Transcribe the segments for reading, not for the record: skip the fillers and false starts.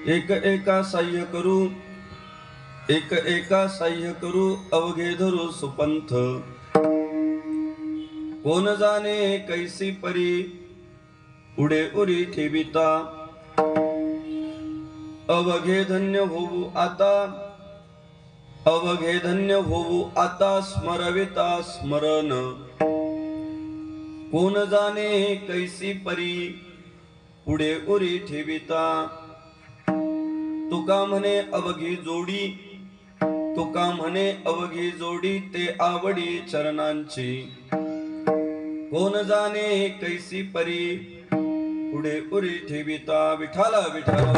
एक एका साह्य करू, एक एका साह्य करू, अवघे धरू सुपंथ. कोण जाणे कैसी परी, पुढे उरी ठेविता. अवघे धन्य होऊ आता, अवघे धन्य होऊ आता, स्मरविता स्मरण. कोण जाणे कैसी परी, पुढे उरी ठेविता. तुका म्हणे अवघी जोडी, तुका म्हणे अवघी जोडी, ते आवडी चरणांची. कोण जाणे कैसी परी, पुढे उरी ठेविता. विठाला विठाला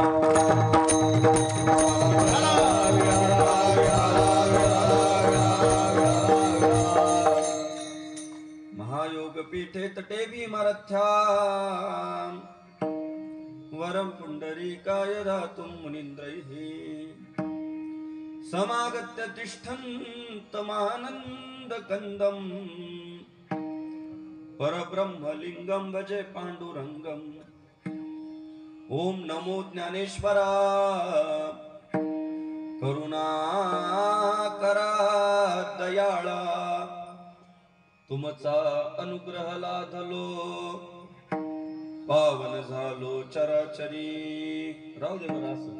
महायोग पीठे तटे भीमारथ्या, वरम पुंडरीकाय दातुं मुनींद्रैः. समागत्य तिष्ठन्तमानंद कंदम, परब्रह्मलिंगम भजे पांडुरंगम. ओम नमो ज्ञानेश्वरा, करुणाकरा दयाळा. तुमचा अनुग्रह लाधलो, पावन झालो चराचरी. राहू दे मला असं.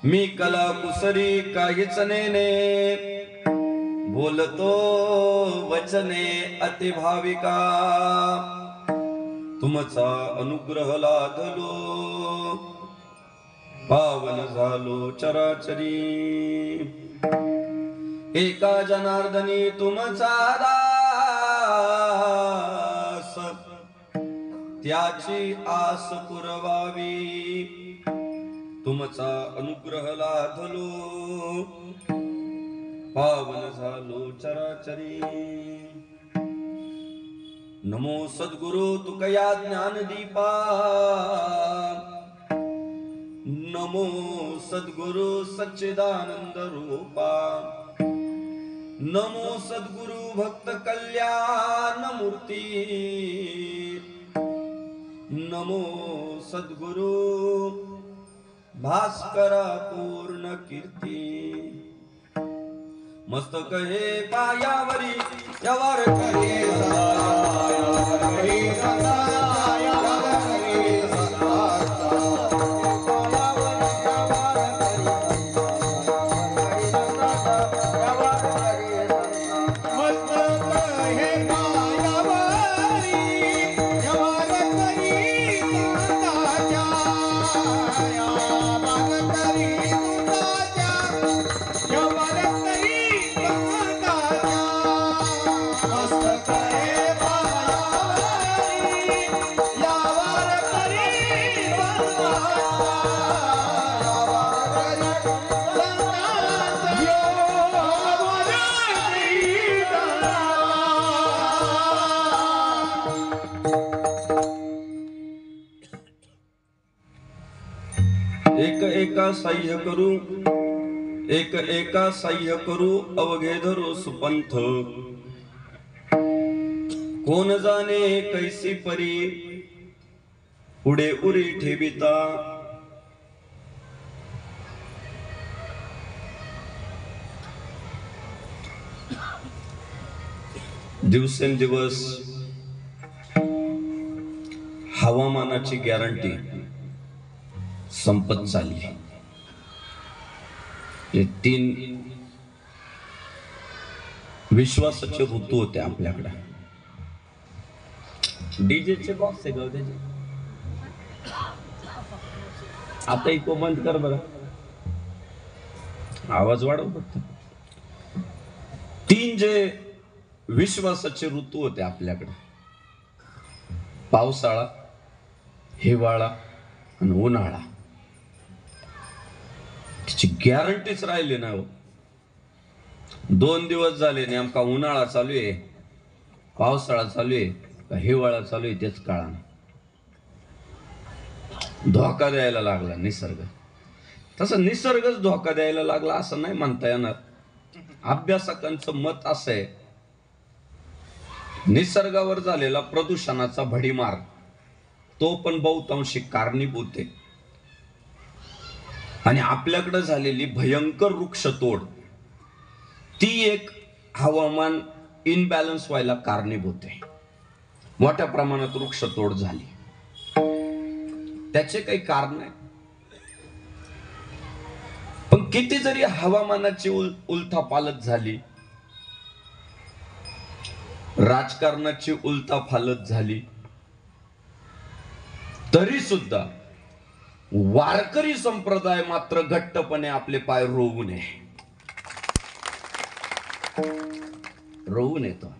मी कला कुसरी काहीच नेने, बोलतो वचने अतिभाविका. तुमचा अनुग्रह लाधलो, पावन झालो चराचरी. एका जनार्दनी तुमचा दास, त्याची आस पुरवावी. तुमचा अनुग्रह लाधलो, पावन झालो चराचरी. नमो सद्गुरु तुकया ज्ञानदीपा, नमो सद्गुरु सच्चिदानंद रूपा. नमो सद्गुरु भक्त कल्याण मूर्ती. नमो सद्गुरु भास्करा पूर्ण कीर्ती. मस्तक हे पायावरी, यावर करे एक एका साह्य करू, एक एका साह्य करू, अवघे धरू सुपंथ. कोण जाणे कैसी परी, पुढे उरी ठेविता. दिवसेंदिवस हवामानाची गॅरंटी संपत चालली. हे 3 विश्वासाचे ऋतू होते आपल्याकडे. डीजेचे बॉक्स आहे गवद्याचे, आता इको बंद कर बरं, आवाज वाढव फक्त. 3 जे विश्वासाचे ऋतू होते आपल्याकडे, पावसाळा, हिवाळा आणि उन्हाळा. त्याची गॅरंटीच राहिली ना हो. 2 दिवस झाले नेमका उन्हाळा चालू आहे, पावसाळा चालू आहे का हिवाळा चालू आहे तेच कळेना. धोका द्यायला लागला निसर्ग. तसं निसर्गच धोका द्यायला लागला असं नाही म्हणता येणार. अभ्यासकांचं मत असं आहे, निसर्गावर झालेला प्रदूषणाचा भडीमार तो पण बहुतांशी कारणीभूत आहे. आणि आपल्याकडे झालेली भयंकर वृक्षतोड ती एक हवामान इनबॅलन्स व्हायला कारणीभूत आहे. मोठ्या प्रमाणात वृक्षतोड झाली, त्याचे काही कारण आहे. पण किती जरी हवामानाची उलथापालथ झाली, राजकारणाची उलथापालथ झाली, तरी सुद्धा वारकरी संप्रदाय मात्र घट्टपणे आपले पाय रोवू नये, रोवून येतो.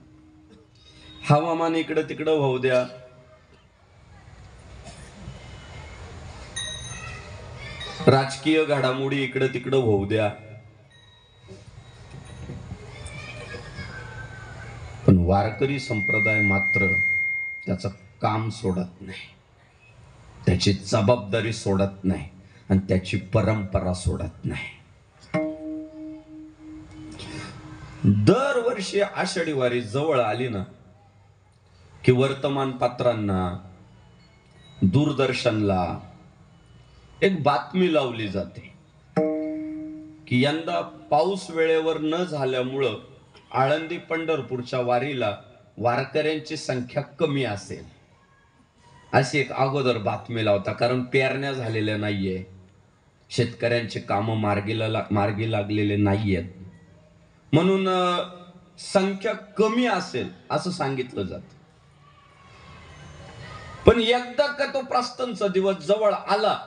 हवामान इकडं तिकडं होऊ द्या, राजकीय घडामोडी इकडं तिकडं होऊ द्या, पण वारकरी संप्रदाय मात्र त्याचं काम सोडत नाही, त्याची जबाबदारी सोडत नाही आणि त्याची परंपरा सोडत नाही. दरवर्षी आषाढी वारी जवळ आली ना की वर्तमानपत्रांना, दूरदर्शनला एक बातमी लावली जाते की यंदा पाऊस वेळेवर न झाल्यामुळं आळंदी पंढरपूरच्या वारीला वारकऱ्यांची संख्या कमी असेल, अशी एक अगोदर बातमी लावता. कारण पेरण्या झालेल्या नाहीये, शेतकऱ्यांचे काम मार्गी लागलेले नाहीयेत, म्हणून संख्या कमी असेल असं सांगितलं जात. पण एकदा का तो प्रस्थानचा दिवस जवळ आला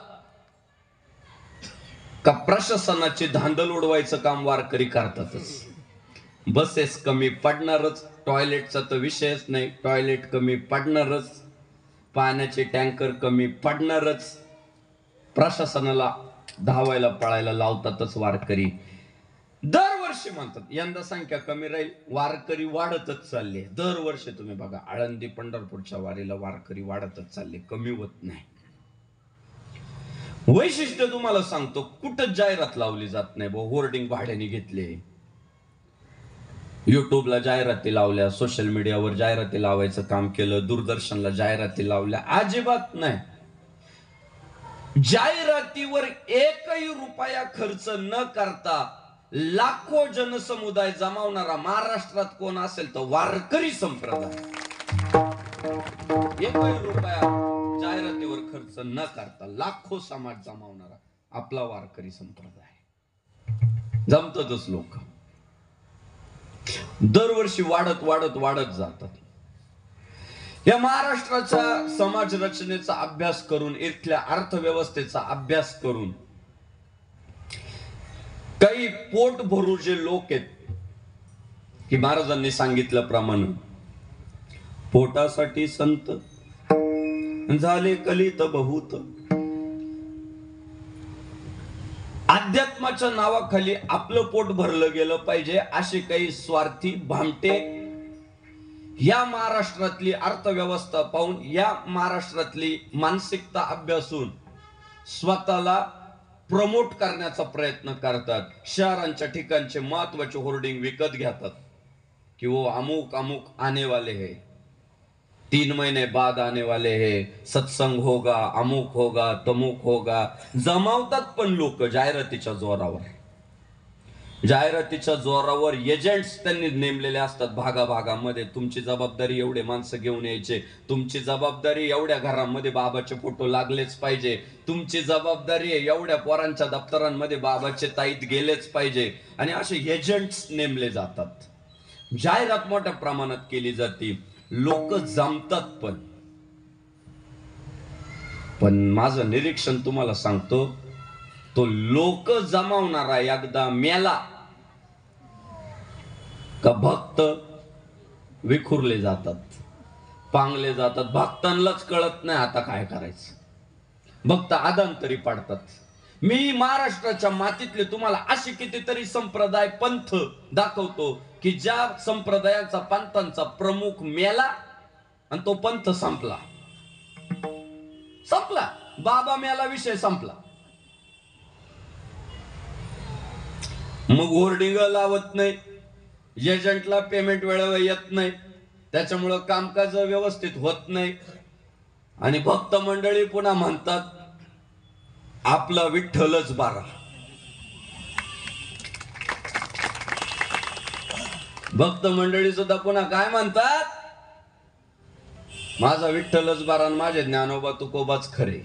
का प्रशासनाची धांदल उडवायचं काम वारकरी करतातच. बसेस कमी पडणारच, टॉयलेटचा तर विषयच नाही, टॉयलेट कमी पडणारच, पाण्याचे टँकर कमी पडणारच, प्रशासनाला धावायला पळायला लावतातच वारकरी. दरवर्षी म्हणतात यंदा संख्या कमी राहील, वारकरी वाढतच चालले. दरवर्षी तुम्ही बघा आळंदी पंढरपूरच्या वारीला वारकरी वाढतच चालले, कमी होत नाही. वैशिष्ट्य तुम्हाला सांगतो, कुठं जाहिरात लावली जात नाही. होर्डिंग भाड्याने घेतले, युट्यूबला जाहिराती लावल्या, सोशल मीडियावर जाहिराती लावायचं काम केलं, दूरदर्शनला जाहिराती लावल्या, अजिबात नाही. जाहिरातीवर एकही रुपया खर्च न करता लाखो जनसमुदाय जमावणारा महाराष्ट्रात कोण असेल तर वारकरी संप्रदाय. एकही रुपया जाहिरातीवर खर्च न करता लाखो समाज जमावणारा आपला वारकरी संप्रदाय. जमतातच लोक, दरवर्षी वाढत वाढत वाढत जातात. या महाराष्ट्राच्या समाज रचनेचा अभ्यास करून, इथल्या अर्थव्यवस्थेचा अभ्यास करून, काही पोट भरू जे लोक आहेत की महाराजांनी सांगितल्याप्रमाणे पोटासाठी संत झाले कलित बहुत, अध्यात्माच्या नावाखाली आपलं पोट भरलं गेलं पाहिजे असे काही स्वार्थी भामटे या महाराष्ट्रातली अर्थव्यवस्था पाहून, या महाराष्ट्रातली मानसिकता अभ्यासून स्वतःला प्रमोट करण्याचा प्रयत्न करतात. शहरांच्या ठिकाणचे महत्वाचे होर्डिंग विकत घेतात कि वो अमुक अमुक आने वाले हैं, 3 महीने बाद आने वाले हैं, सत्संग होगा, अमुक होगा, तमुक होगा. जमावतात पण लोक जाहिरातीच्या जोरावर. जाहिरातीच्या जोरावर एजंट्स त्यांनी नेमलेले असतात भागाभागामध्ये. तुमची जबाबदारी एवढे माणसं घेऊन यायचे, तुमची जबाबदारी एवढ्या घरांमध्ये बाबाचे फोटो लागलेच पाहिजे, तुमची जबाबदारी एवढ्या पोरांच्या दप्तरांमध्ये बाबाचे ताईत गेलेच पाहिजे. आणि असे एजंट्स नेमले जातात. जाहिरात मोठ्या प्रमाणात केली जाते, लोक जमतात. पण माझं निरीक्षण तुम्हाला सांगतो, तो लोक जमावणारा एकदा मेला का भक्त विखुरले जातात, पांगले जातात. भक्तांनाच कळत नाही आता काय करायचं, भक्त आदांतरी पडतात. मी महाराष्ट्राच्या मातीतले तुम्हाला असे कितीतरी संप्रदाय, पंथ दाखवतो की ज्या संप्रदायाचा, पंथांचा प्रमुख मेला आणि तो पंथ संपला. बाबा मेला, विषय संपला. मग होर्डिंग लावत नाही, एजंटला पेमेंट वेळेवर येत नाही, त्याच्यामुळं कामकाज व्यवस्थित होत नाही. आणि भक्त मंडळी पुन्हा म्हणतात आपला विठ्ठलच बारा. भक्त मंडळी सुद्धा पुन्हा काय म्हणतात, माझा विठ्ठलच बारा आणि माझे ज्ञानोबा तुकोबाच खरे.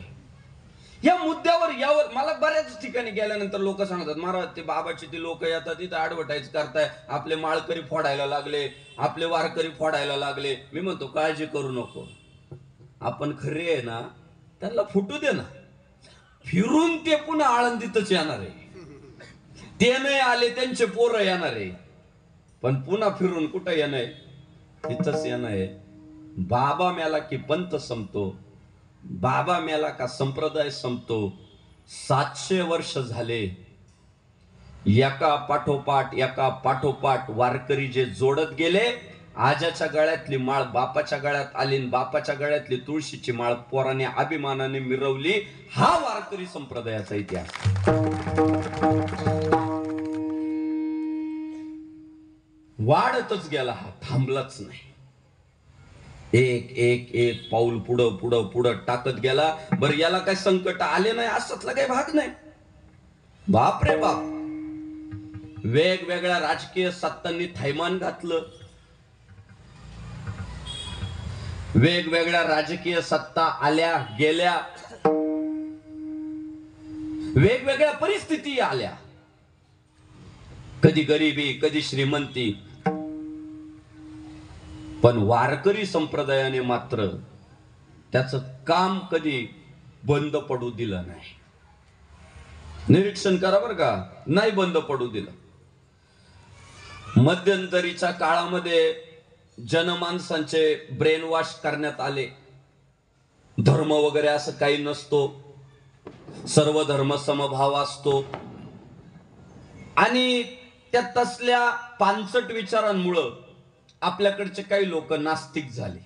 या मुद्द्यावर यावर मला बऱ्याच ठिकाणी गेल्यानंतर लोक सांगतात, महाराज ते बाबाची ती लोक येतात तिथं ऍडव्हर्टाईज करताय, आपले माळकरी फोडायला लागले, आपले वारकरी फोडायला लागले. मी म्हणतो काळजी करू नको, आपण खरे आहे ना त्यांना फुटू दे ना, फिरून ते पुन्हा आळंदीतच येणार आहे. ते नाही आले त्यांचे पोरं येणार आहे, पण पुन्हा फिरून कुठं येणार, तिथंच येणार आहे. बाबा मेला की पंथ संपतो, बाबा मेला का संप्रदाय संपतो. 700 वर्ष झाले एका पाठोपाठ वारकरी जे जोडत गेले. आजाच्या गळ्यातली माळ बापाच्या गळ्यात आली, बापाच्या गळ्यातली तुळशीची माळ पोराने अभिमानाने मिरवली. हा वारकरी संप्रदायाचा इतिहास. वाढतच गेला, हा थांबलाच नाही. एक एक एक पाऊल पुढं पुढं पुढं टाकत गेला. बरं याला काय संकट आले नाही असतला काही भाग नाही. बाप रे बाप, वेगवेगळ्या राजकीय सत्तांनी थैमान घातलं, वेगवेगळ्या राजकीय सत्ता आल्या गेल्या, वेगवेगळ्या परिस्थिती आल्या, कधी गरिबी कधी श्रीमंती. पण वारकरी संप्रदायाने मात्र त्याचं काम कधी बंद पडू दिलं नाही. निरीक्षण करा बरं का, नाही बंद पडू दिलं. मध्यंतरीच्या काळामध्ये जनमानसांचे ब्रेन वॉश करण्यात आले. धर्म वगैरे असं काही नसतो, सर्व धर्म समभाव असतो. आणि त्या तसल्या पानसट विचारांमुळं आपल्याकडचे काही लोक नास्तिक झाले.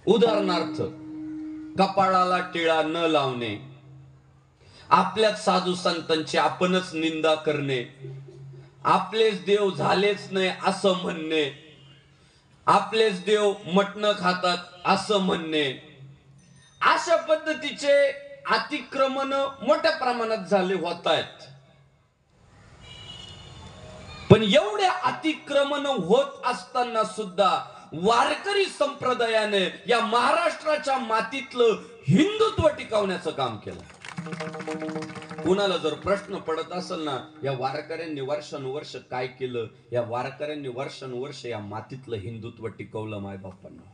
उदाहरणार्थ, कपाळाला टिळा न लावणे, आपल्याच साधू संतांची आपणच निंदा करणे, आपलेच देव झालेच नाही असं म्हणणे, आपलेच देव मटण खातात असं म्हणणे, अशा पद्धतीचे अतिक्रमण मोठ्या प्रमाणात झाले होत आहेत. पण एवढे अतिक्रमण होत असताना सुद्धा वारकरी संप्रदायाने या महाराष्ट्राच्या मातीतलं हिंदुत्व टिकवण्याचं काम केलं. कुणाला जर प्रश्न पडत असेल ना, या वारकऱ्यांनी वर्षानुवर्ष काय केलं, या वारकऱ्यांनी वर्षानुवर्ष या मातीतलं हिंदुत्व टिकवलं. माय बाप्पांना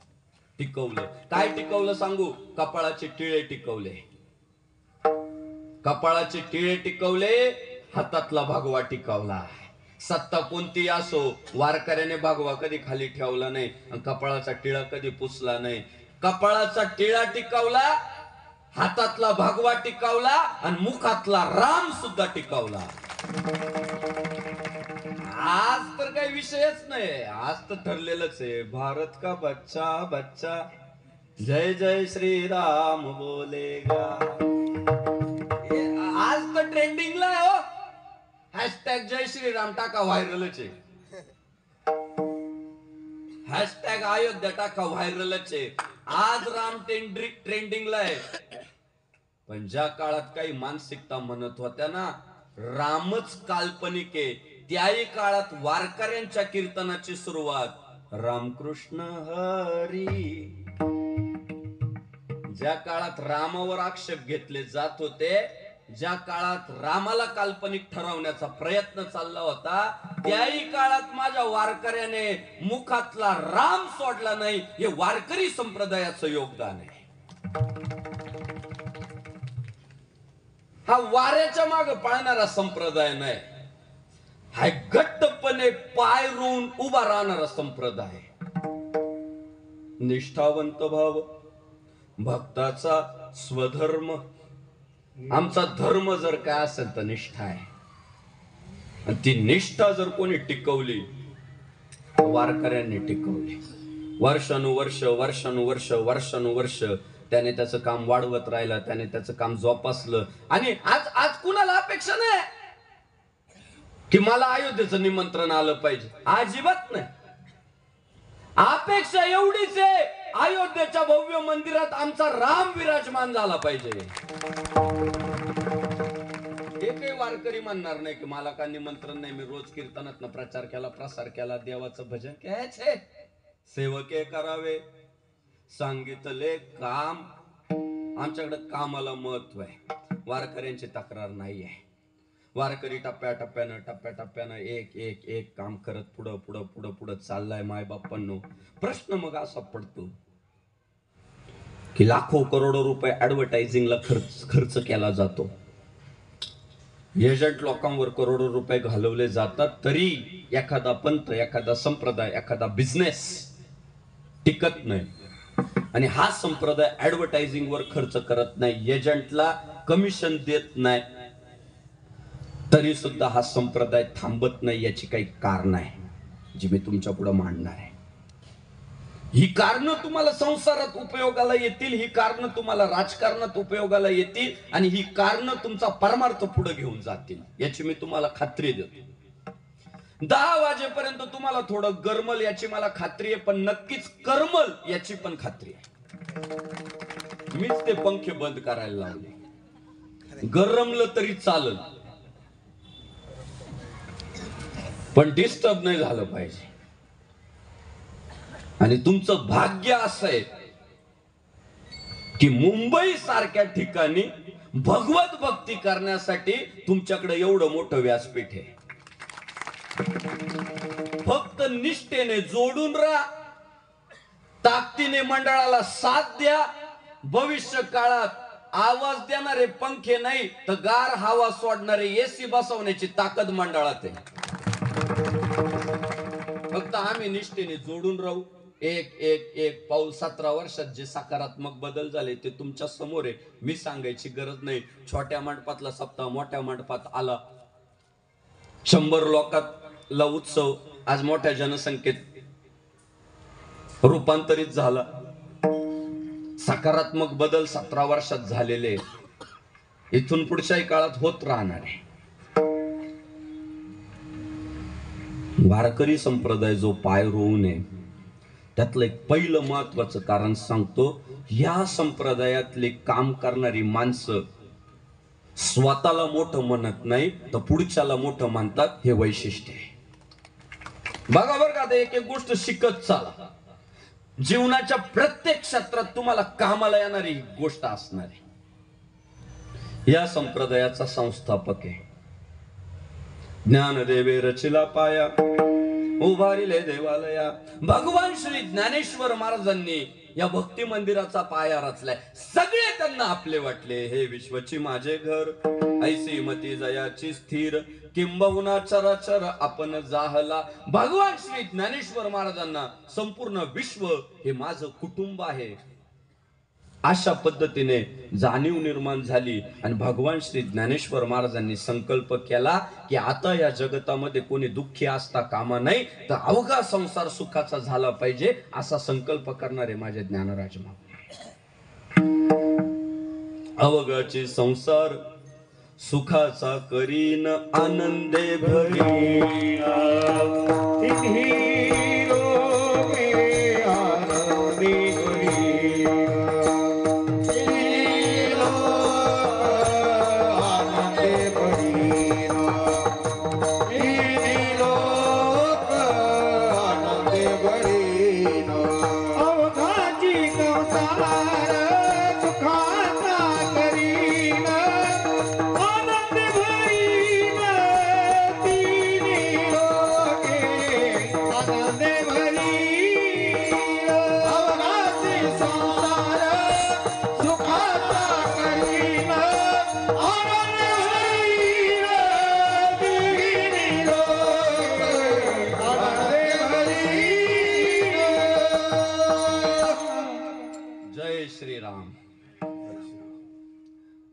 टिकवलं. काय टिकवलं सांगू? कपाळाचे टिळे टिकवले, कपाळाचे टिळे टिकवले, हातातला भगवा टिकवला. सत्ता कोणती असो, वारकऱ्याने भगवा कधी खाली ठेवला नाही आणि कपाळाचा टिळा कधी पुसला नाही. कपाळाचा टिळा टिकवला, हातातला भगवा टिकवला आणि मुखातला राम सुद्धा टिकवला. आज तर काही विषयच नाही, आज तर ठरलेलंच आहे, भारत का बच्चा बच्चा जय जय श्री राम बोलेगा. आज तर ट्रेंडिंगला आहे हो. हॅशटॅग जय श्रीराम टाका, व्हायरलच आहे. हॅशटॅग अयोध्या टाका, व्हायरलच आहे. आज राम ट्रेंडिंगला आहे. पण ज्या काळात काही मानसिकता म्हणत होत्या ना, रामच काल्पनिक आहे, त्याही काळात वारकऱ्यांच्या कीर्तनाची सुरुवात रामकृष्ण हरी. ज्या काळात रामावर आक्षेप घेतले जात होते, ज्या काळात रामाला काल्पनिक ठरवण्याचा प्रयत्न चालला होता, त्याही काळात माझ्या वारकऱ्याने मुखातला राम सोडला नाही. हे वारकरी संप्रदायाचं योगदान आहे. हा वाऱ्याच्या मागे पाळणारा संप्रदाय नाही, हा घट्टपणे पाय रोवून उभा राहणारा संप्रदाय. निष्ठावंत भाव, भक्ताचा स्वधर्म. आमचा धर्म जर काय असेल तर निष्ठा आहे. आणि ती निष्ठा जर कोणी टिकवली, वारकऱ्यांनी टिकवली. वर्षानुवर्ष त्याने त्याचं काम वाढवत राहिलं, त्याने त्याचं काम जोपासलं. आणि आज कुणाला अपेक्षा नाही की मला अयोध्येचं निमंत्रण आलं पाहिजे, अजिबात नाही. अपेक्षा एवढीच आहे, अयोध्येच्या भव्य मंदिरात आमचा राम विराजमान झाला पाहिजे. एकही वारकरी म्हणणार नाही की मला का निमंत्रण नाही, मी रोज कीर्तनात प्रचार केला, प्रसार केला, देवाचं भजन घ्यायचे, सेवके करावे, सांगितले काम. आमच्याकडे कामाला महत्व आहे, वारकऱ्यांची तक्रार नाही आहे. वारकरी टप्प्याटप्प्यानं एक एक एक काम करत पुढं पुढं पुढं पुढं चाललाय. माय बाप्पांनो, प्रश्न मग असा पडतो की लाखो करोडो रुपये ऍडव्हर्टायझिंगला खर्च केला जातो, एजंट लोकांवर करोडो रुपये घालवले जातात, तरी एखादा पंथ, एखादा संप्रदाय, एखादा बिझनेस टिकत नाही. आणि हा संप्रदाय ऍडव्हर्टायझिंग वर खर्च करत नाही, एजंटला कमिशन देत नाही, तरी सुद्धा हा संप्रदाय थांबत नाही. याची काही कारण आहे जी मी तुमच्या पुढे मांडणार आहे. ही कारणं तुम्हाला संसारात उपयोगाला येतील, ही कारणं तुम्हाला राजकारणात उपयोगाला येतील, आणि ही कारणं तुमचा परमार्थ पुढे घेऊन जातील, याची मी तुम्हाला खात्री देतो. 10 वाजेपर्यंत तुम्हाला थोडं गरमल याची मला खात्री आहे, पण नक्कीच करमल याची पण खात्री आहे. मीच ते पंखे बंद करायला लावले. गरमलं तरी चालल, पण डिस्टर्ब नाही झालं पाहिजे. आणि तुमचं भाग्य असं आहे की मुंबई सारख्या ठिकाणी भगवत भक्ती करण्यासाठी तुमच्याकडे एवढं मोठं व्यासपीठ आहे. फक्त निष्ठेने जोडून राहा, ताकदीने मंडळाला साथ द्या. भविष्य काळात आवाज देणारे पंखे नाही तर गार हवा सोडणारे एसी बसवण्याची ताकद मंडळात आहे. फक्त आम्ही निष्ठेने जोडून राहू. एक एक एक पाऊल 17 वर्षात जे सकारात्मक बदल झाले ते तुमच्या समोर आहे, मी सांगायची गरज नाही. छोट्या मंडपातला सप्ताह मोठ्या मंडपात आला, 100 लोकांतला उत्सव आज मोठ्या जनसंख्येत रूपांतरित झाला. सकारात्मक बदल 17 वर्षात झालेले, इथून पुढच्याही काळात होत राहणार आहे. वारकरी संप्रदाय जो पाय रोवू नये, त्यातलं एक पहिलं महत्वाचं कारण सांगतो. या संप्रदायातले काम करणारी माणसं स्वतःला मोठं म्हणत नाही तर पुढच्याला मोठं मानतात, हे वैशिष्ट्य आहे. बघा बरं का, एक एक गोष्ट शिकत चाला. जीवनाच्या प्रत्येक क्षेत्रात तुम्हाला कामाला येणारी गोष्ट असणार आहे. या संप्रदायाचा संस्थापक आहे ज्ञानदेवे रचिला पाया, उभारिले देवालया. भगवान श्री ज्ञानेश्वर महाराजांनी या भक्ती मंदिराचा पाया रचलाय. सगळे त्यांना आपले वाटले, हे विश्वची माझे घर, ऐसी मती जयाची स्थिर, किंबहुना चराचर आपण जाहला. भगवान श्री ज्ञानेश्वर महाराजांना संपूर्ण विश्व हे माझं कुटुंब आहे, अशा पद्धतीने जाणीव निर्माण झाली. आणि भगवान श्री ज्ञानेश्वर महाराजांनी संकल्प केला की आता या जगतामध्ये कोणी दुःखी असता कामा नाही, तर अवघा संसार सुखाचा झाला पाहिजे, असा संकल्प करणारे माझे ज्ञानराज माऊली. अवघाचे संसार सुखाचा करीन, आनंदे भरीन,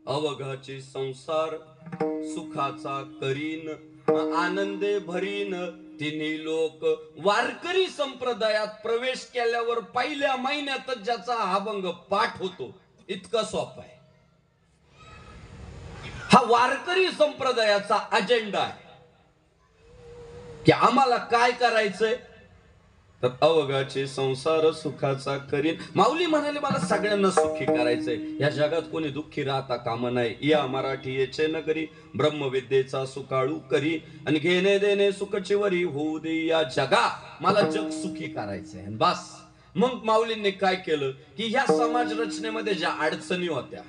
अवघाची संसार सुखाचा करीन, आनंदे भरीन तिन्ही लोक. वारकरी संप्रदायात प्रवेश केल्यावर पहिल्या महिन्यातच ज्याचा अभंग पाठ होतो, इतका सोपा आहे. हा वारकरी संप्रदायाचा अजेंडा आहे की आम्हाला काय करायचंय, तर अवघाचे संसार सुखाचा करीन. माऊली म्हणाले मला सगळ्यांना सुखी करायचंय, या जगात कोणी दुःखी राहता कामा नाही. या मराठीचे नगरी ब्रह्मविद्येचा सुकाळू करी, आणि घेणे देणे सुखची वरी होऊ दे या जगा. मला जग सुखी करायचंय बस. मग माऊलींनी काय केलं की ह्या समाज रचनेमध्ये ज्या अडचणी होत्या,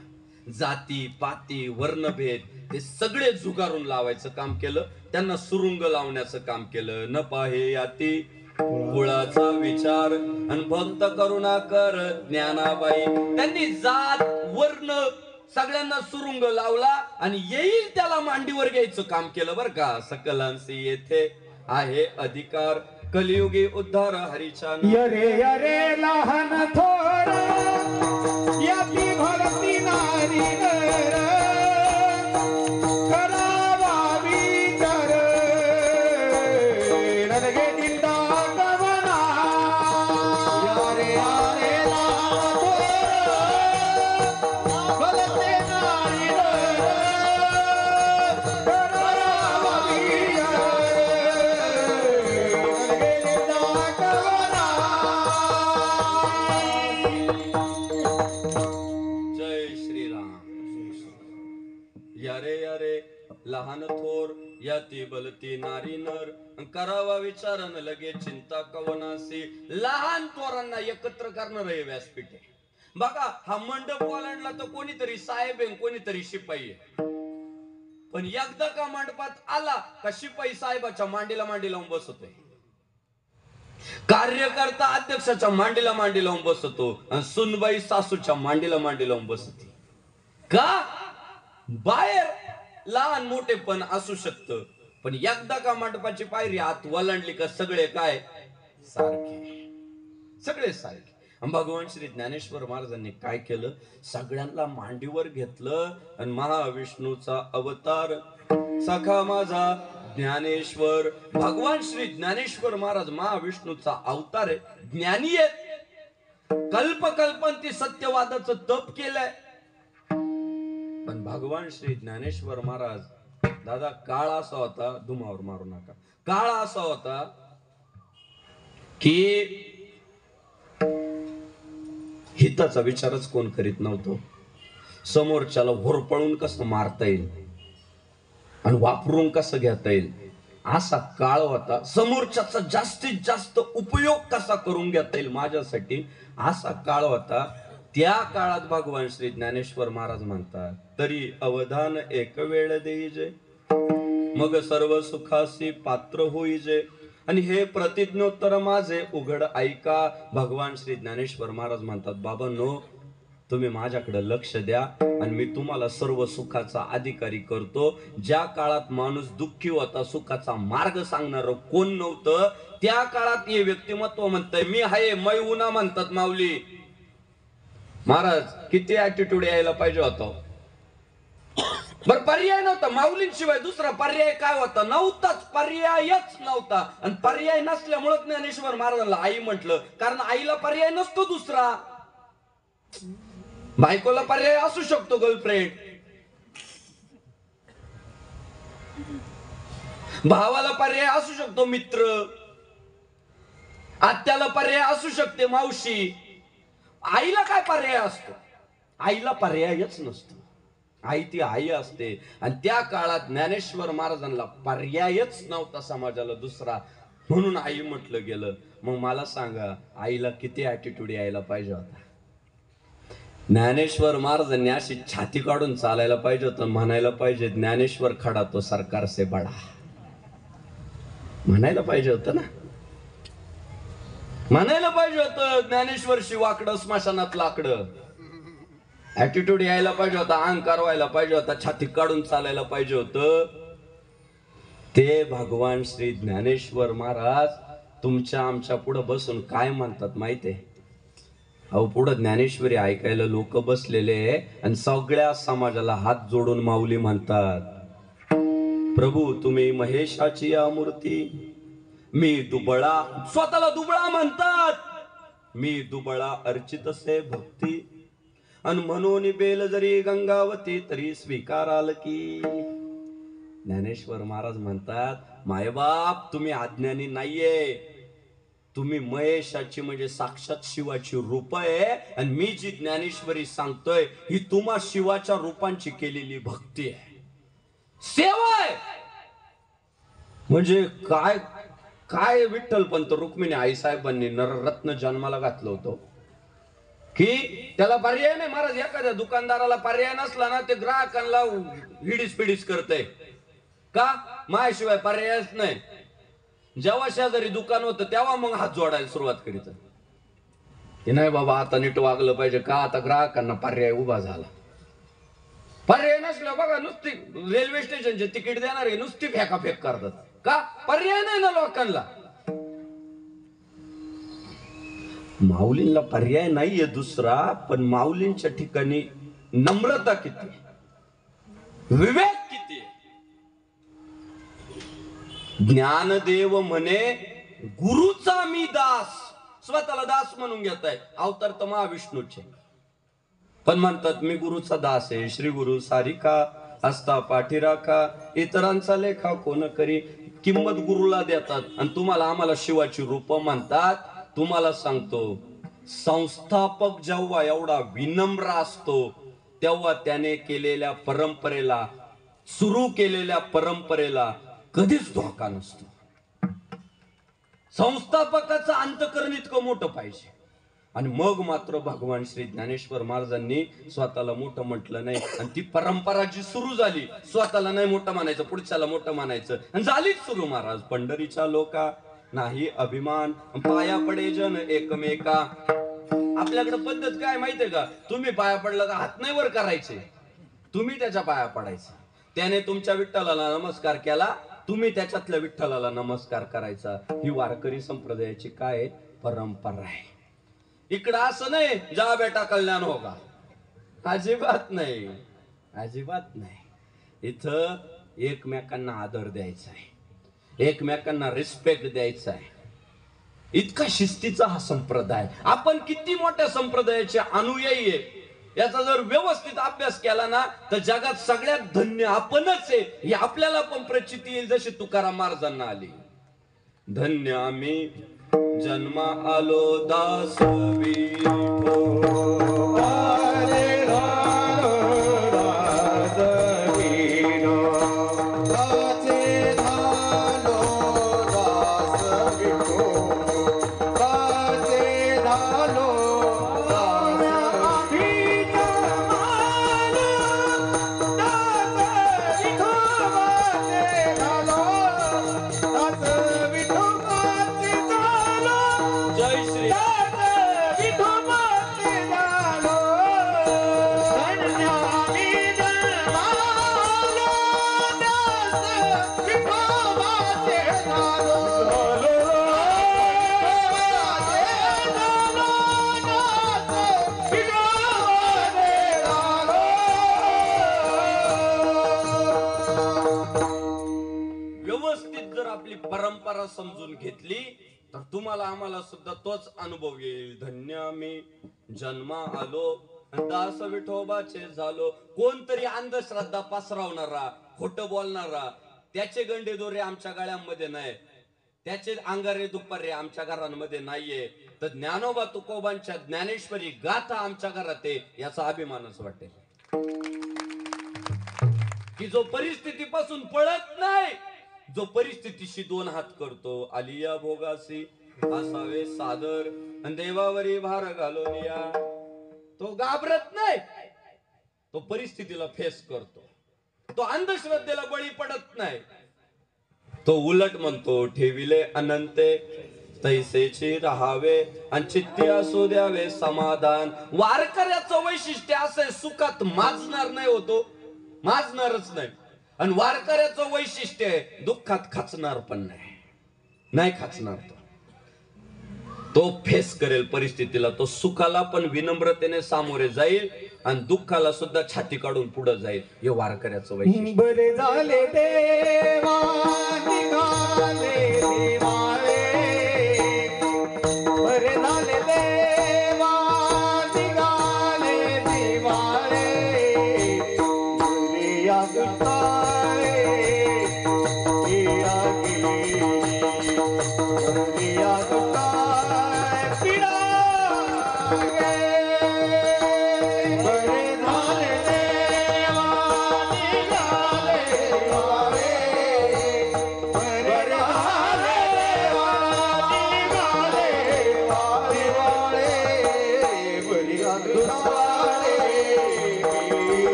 जाती पाती वर्णभेद, ते सगळे झुगारून लावायचं काम केलं. त्यांना सुरुंग लावण्याचं काम केलं. न पाहे याती कुळाचा विचार आणि भक्त करुणाकर ज्ञानाबाई. त्यांनी जात वर्ण सगळ्यांना सुरुंग लावला आणि येईल त्याला मांडीवर घ्यायचं काम केलं बर का. सकलांसी येथे आहे अधिकार, कलियुगी उद्धार हरीच्या. यरे यरे लहान थोर याची भक्ती नारी नर, करावा विचार रणगे दिंडा कवना. यरे यरे लहान थोर भक्ती नारी नर, करावा विचार रणगे दिंडा कवना. जय श्रीराम. यारे यारे लहान थोर याती बलती नारी नर, करावा विचारन लगे चिंता कवनासी. लहान थोरांना एकत्र करणार हे व्यासपीठ आहे बघा. हा मंडप ओलांडला तर कोणीतरी साहेब आहे, कोणीतरी शिपाई आहे. पण एकदा का मंडपात आला का शिपाई साहेबाच्या मांडीला मांडी लावून बसतोय, कार्यकर्ता अध्यक्षाच्या मांडीला मांडी लावून बसतो, आणि सुनबाई सासूच्या मांडीला मांडी लावून बसते. का? बाहेर लहान मोठे पण असू शकतं, पण एकदा का मंडपाची पायरी आत वलांडली का सगळे काय सारखे, सगळे सारखे. भगवान श्री ज्ञानेश्वर महाराजांनी काय केलं, सगळ्यांना मांडीवर घेतलं आणि महाविष्णूचा अवतार सखा माझा ज्ञानेश्वर. भगवान श्री ज्ञानेश्वर महाराज महाविष्णूचा अवतार आहे, ज्ञानी आहेत. कल्पकल्पांती सत्यवादाचं तप केलंय. पण भगवान श्री ज्ञानेश्वर महाराज दादा काळ असा होता, धुमावर मारू नका, काळ असा होता की हिताचा विचारच कोण करीत नव्हतो. समोरच्याला होरपळून कसं मारता येईल आणि वापरून कसं घेता येईल असा काळ होता. समोरच्याचा जास्तीत जास्त उपयोग कसा करून घेता येईल माझ्यासाठी असा काळ होता. त्या काळात भगवान श्री ज्ञानेश्वर महाराज म्हणतात, तरी अवधान एक वेळ देईजे, मग सर्व सुखासी पात्र होईजे. आणि हे प्रतिज्ञोत्तर माझे उघड ऐका. भगवान श्री ज्ञानेश्वर महाराज म्हणतात, बाबांनो तुम्ही माझ्याकडे लक्ष द्या आणि मी तुम्हाला सर्व सुखाचा अधिकारी करतो. ज्या काळात माणूस दुःखी होता, सुखाचा मार्ग सांगणार कोण नव्हतं, त्या काळात हे व्यक्तिमत्व म्हणतंय मी हाय, मै उना म्हणतात माऊली महाराज. किती ऍटिट्यूड यायला पाहिजे होता. बरं पर्याय नव्हता माऊलींशिवाय, दुसरा पर्याय काय होता? नव्हताच, पर्यायच नव्हता. आणि पर्याय नसल्यामुळे ज्ञानेश्वर महाराजांना आई म्हटलं, कारण आईला पर्याय नसतो दुसरा. बायकोला पर्याय असू शकतो गर्लफ्रेंड, भावाला पर्याय असू शकतो मित्र, आत्याला पर्याय असू शकते मावशी. आईला काय पर्याय असतो? आईला पर्यायच नसतो. आई ती आई असते. आणि त्या काळात ज्ञानेश्वर महाराजांना पर्यायच नव्हता समाजाला दुसरा, म्हणून आई म्हटलं गेलं. मग मला सांगा आईला किती ऍटिट्यूड यायला पाहिजे होता? ज्ञानेश्वर महाराजांनी अशी छाती काढून चालायला पाहिजे होतं, म्हणायला पाहिजे ज्ञानेश्वर खडा तो सरकार से बडा, म्हणायला पाहिजे होतं ना, म्हणायला पाहिजे होतं ज्ञानेश्वर शिवाकडं स्मशानात लाकडं. ऍटिट्यूड यायला पाहिजे होता, अहंकार व्हायला पाहिजे होता, छाती काढून चालायला पाहिजे होतं. ते भगवान श्री ज्ञानेश्वर महाराज तुमच्या आमच्या पुढे बसून काय म्हणतात माहितीये? अहो पुढे ज्ञानेश्वरी ऐकायला लोक बसलेले आणि सगळ्या समाजाला हात जोडून माऊली म्हणतात, प्रभू तुम्ही महेशाची या मूर्ती, मी दुबळा, स्वतःला दुबळा म्हणतात, मी दुबळा अर्चितसे भक्ती, आणि म्हणून बेल जरी गंगावती तरी स्वीकाराल की. ज्ञानेश्वर महाराज म्हणतात, मायबाप तुम्ही अज्ञानी नाहीये, तुम्ही महेशाची म्हणजे साक्षात शिवाची रूप आहे, आणि मी जी ज्ञानेश्वरी सांगतोय ही तुम्हा शिवाच्या रूपांची केलेली भक्ती आहे, सेवा आहे. म्हणजे काय काय विठ्ठलपंत रुक्मिणी आईसाहेबांनी नररत्न जन्माला घातलं होतं की त्याला पर्याय नाही. महाराज एखाद्या दुकानदाराला पर्याय नसला ना ते ग्राहकांना हिडीस पिडीस करतय का, माझ्याशिवाय पर्यायच नाही. जेव्हा शेजारी दुकान होतं तेव्हा मग हात जोडायला सुरुवात करीत की नाही बाबा आता नीट वागलं पाहिजे का, आता ग्राहकांना पर्याय उभा झाला. पर्याय नसलं बघा नुसती रेल्वे स्टेशनचे तिकीट देणारे नुसती फेकाफेक करतात का, पर्याय नाही ना लोकांना. माऊलींना पर्याय नाहीये दुसरा, पण माऊलींच्या ठिकाणी नम्रता किती, विवेक किती. ज्ञानदेव म्हणे गुरुचा मी दास, स्वतःला दास म्हणून घेताय, अवतार तर महाविष्णूचे, पण म्हणतात मी गुरुचा दास आहे. श्री गुरु सारिका असता पाठीराखा, इतरांचा लेखा कोण करी. किंमत गुरुला देतात आणि तुम्हाला आम्हाला शिवाची रूप म्हणतात. तुम्हाला सांगतो संस्थापक जेव्हा एवढा विनम्र असतो तेव्हा त्याने केलेल्या परंपरेला, सुरू केलेल्या परंपरेला कधीच धोका नसतो. संस्थापकाचं अंतकरण इतकं मोठं पाहिजे. आणि मग मात्र भगवान श्री ज्ञानेश्वर महाराजांनी स्वतःला मोठं म्हटलं नाही, आणि ती परंपरा जी सुरू झाली, स्वतःला नाही मोठं मानायचं, पुढच्याला मोठं मानायचं, आणि झालीच सुरू. महाराज पंढरीच्या लोका नाही अभिमान, पाया पडे जन एकमेका. आपल्याकडे पद्धत काय माहितीये का, तुम्ही पाया पडलं का हात नाही वर करायचे, तुम्ही त्याच्या पाया पडायचे. त्याने तुमच्या विठ्ठलाला नमस्कार केला, तुम्ही त्याच्यातल्या विठ्ठलाला नमस्कार करायचा. ही वारकरी संप्रदायाची काय परंपरा आहे. इकडं असं नाही जा बेटा कल्याण होगा, अजिबात नाही, अजिबात नाही. इथं एकमेकांना आदर द्यायचा आहे, एकमेकांना रिस्पेक्ट द्यायचा आहे. इतका शिस्तीचा हा संप्रदाय. आपण किती मोठ्या संप्रदायाचे अनुयायी आहे याचा जर व्यवस्थित अभ्यास केला ना तर जगात सगळ्यात धन्य आपणच आहे ही आपल्याला पण प्रचिती येईल, जशी तुकाराम महाराजांना आली. धन्य आम्ही जन्मा आलो दास विठो, हरे राम दास विठो, दासे झालो दास विठो, दासे झालो दास विठो, दास विठो, दासे झालो दास विठो, दासे झालो. जय श्री व्यवस्थित जर आपली परंपरा समजून घेतली तर तुम्हाला आम्हाला सुद्धा तोच अनुभव येईल. धन्य आम्ही जन्मा आलो दास विठोबाचे झालो. कोणतरी अंधश्रद्धा पसरवणारा, खोटं बोलणारा, त्याचे गंडे दोरे आमच्या गळ्यांमध्ये नाही, त्याचे अंगारे दुपारे आमच्या घरांमध्ये नाहीये, तर ज्ञानोबा तुकोबांच्या ज्ञानेश्वरी गाथा आमच्या घरात आहे याचा अभिमानच वाटेल. की जो परिस्थितीपासून पळत नाही, जो परिस्थितीशी दोन हात करतो, आलिया भोगासी असावे सादर आणि देवावरी भार घालून या, तो घाबरत नाही, तो परिस्थितीला फेस करतो, तो अंधश्रद्धेला बळी पडत नाही, तो उलट म्हणतो ठेविले अनंते तैसेची राहावे आणि चित्ती असू द्यावे समाधान. वारकऱ्याचं वैशिष्ट्य असं आहे, सुखात माजणार नाही, होतो माजणारच नाही. आणि वारकऱ्याचं वैशिष्ट्य आहे दुःखात खचणार पण नाही खाचणार. तो फेस करेल परिस्थितीला, तो सुखाला पण विनम्रतेने सामोरे जाईल आणि दुःखाला सुद्धा छाती काढून पुढे जाईल. हे वारकऱ्याचं वैशिष्ट्य. बरे झाले देवा निघाले दिवाळे, बरे झाले देवा निघाले दिवाळे, दुनिया दुताळे दुनिया दुताळे.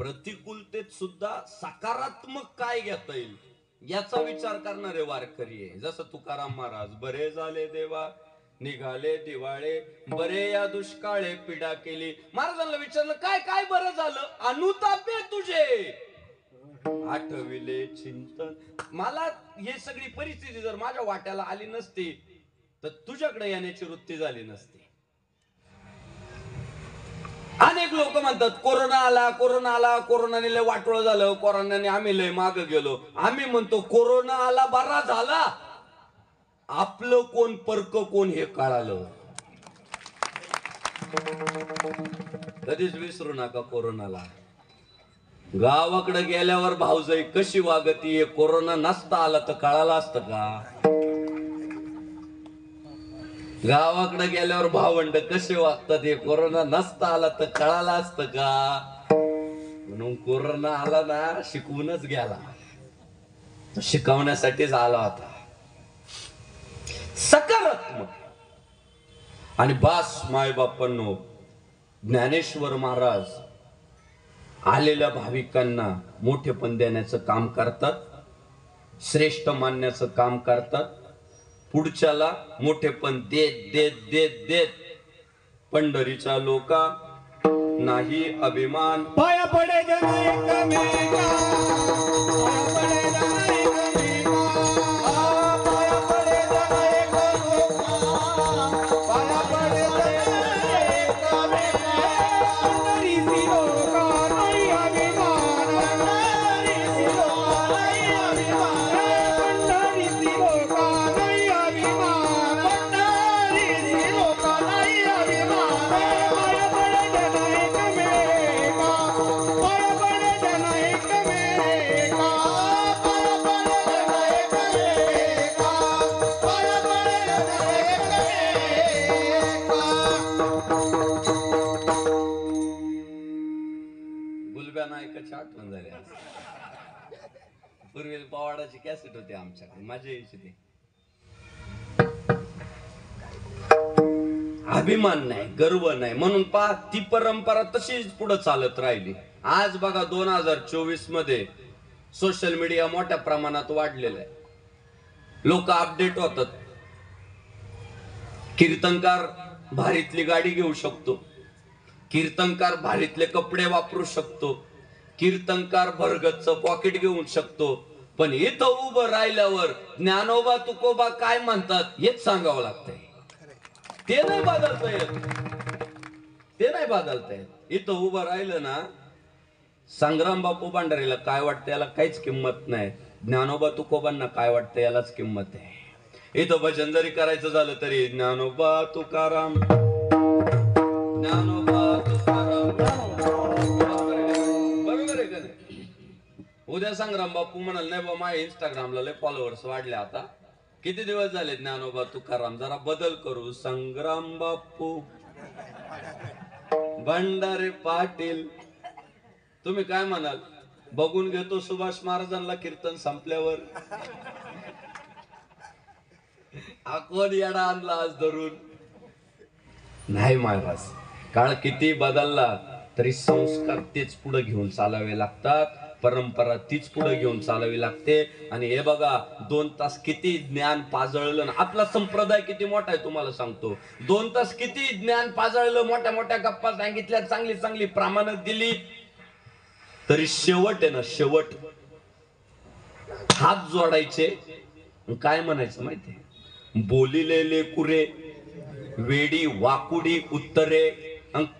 प्रतिकूलतेत सुद्धा सकारात्मक काय घेता येईल याचा विचार करणारे वारकरी आहे. जसं तुकाराम महाराज, बरे झाले देवा निघाले दिवाळे, बरे या दुष्काळे पीडा केली. महाराजांना विचारलं काय काय बरं झालं? अनुतापे तुझे आठविले चिंतन. मला हे सगळी परिस्थिती जर माझ्या वाट्याला आली नसती तर तुझ्याकडे येण्याची वृत्ती झाली नसती. अनेक लोक म्हणतात कोरोना आला, कोरोना आला, कोरोनाने लय वाटोळ झालं, कोरोनाने आम्ही लय माग गेलो. आम्ही म्हणतो कोरोना आला बरा झाला, आपलं कोण परक कोण हे कळालं. कधीच विसरू नका कोरोनाला. गावाकडे गेल्यावर भाऊजाई कशी वागती हे कोरोना नसता आला तर कळालं असतं का? गावाकडे गेल्यावर भावंड कसे वागतात हे कोरोना नसता आला तर कळालं असतं का? म्हणून कोरोना आला ना शिकवूनच गेला, शिकवण्यासाठीच आला होता. सकारात्मक. आणि बास माय बापांनो, ज्ञानेश्वर महाराज आलेल्या भाविकांना मोठेपण देण्याचं काम करतात, श्रेष्ठ मानण्याचं काम करतात. पुढच्याला मोठेपण देत देत देत देत पंढरीच्या लोका नाही अभिमान. पाया पडे जन एकमेका, पाया पडे जन एकमेका, पाया पडे जन एकमेका, पाया पडे जन एकमेका. पंढरीची लोका नाही अभिमान, पंढरीची लोका नाही अभिमान, पंढरीची लोका नाही अभिमान, पंढरीची लोका नाही अभिमान. पाया पडे जन एकमेका, पाया पडे जन एकमेका, पाया पडे जन एकमेका, पाया पडे जन एकमेका. गुलब्या नायकाची आठवण झाली आज. पूर्वी पवाडाची कॅसेट होती आमच्याकडे, माझ्या यायची ती. अभिमान नाही, गर्व नाही, म्हणून पहा ती परंपरा तशीच पुढे चालत राहिली. आज बघा 2024 मध्ये सोशल मीडिया मोठ्या प्रमाणात वाढलेलं आहे. लोक अपडेट होतात. कीर्तनकार भारीतली गाडी घेऊ शकतो, कीर्तनकार भारीतले कपडे वापरू शकतो, कीर्तनकार भरगतच पॉकेट घेऊ शकतो. पण इथं उभं राहिल्यावर ज्ञानोबा तुकोबा काय म्हणतात हेच सांगावं लागतंय. ते नाही बदलता येत, ते नाही बदलता येत. इथं उभं राहिलं ना, संग्राम बापू भंडारीला काय वाटतं याला काहीच किंमत नाही, ज्ञानोबा तुकोबांना काय वाटतं यालाच किंमत आहे. इथं भजन जरी करायचं झालं तरी ज्ञानोबा तुकाराम, ज्ञानोबा तुकाराम. बरोबर आहे का नाही? उद्या संग्राम बापू म्हणाल नाही बा माझ्या इंस्टाग्रामला लय फॉलोअर्स वाढले, आता किती दिवस झाले ज्ञानोबा तुकाराम, जरा बदल करू, संग्राम बापू भंडारे पाटील. तुम्ही काय म्हणाल? बघून घेतो सुभाष महाराजांना कीर्तन संपल्यावर. कोण येडा आणला आज धरून? नाही महाराज, काळ किती बदलला तरी संस्कार तेच पुढे घेऊन चालावे लागतात, परंपरा तीच पुढे घेऊन चालावी लागते. आणि हे बघा 2 तास किती ज्ञान पाजळलं ना, आपला संप्रदाय किती मोठा आहे तुम्हाला सांगतो. 2 तास किती ज्ञान पाजळलं, मोठ्या मोठ्या गप्पा सांगितल्या, चांगली चांगली प्रामाणिक दिली, तरी शेवट आहे ना, शेवट हात जोडायचे. काय म्हणायचं माहितीये? बोलिलेले कुरे वेडी वाकुडी उत्तरे,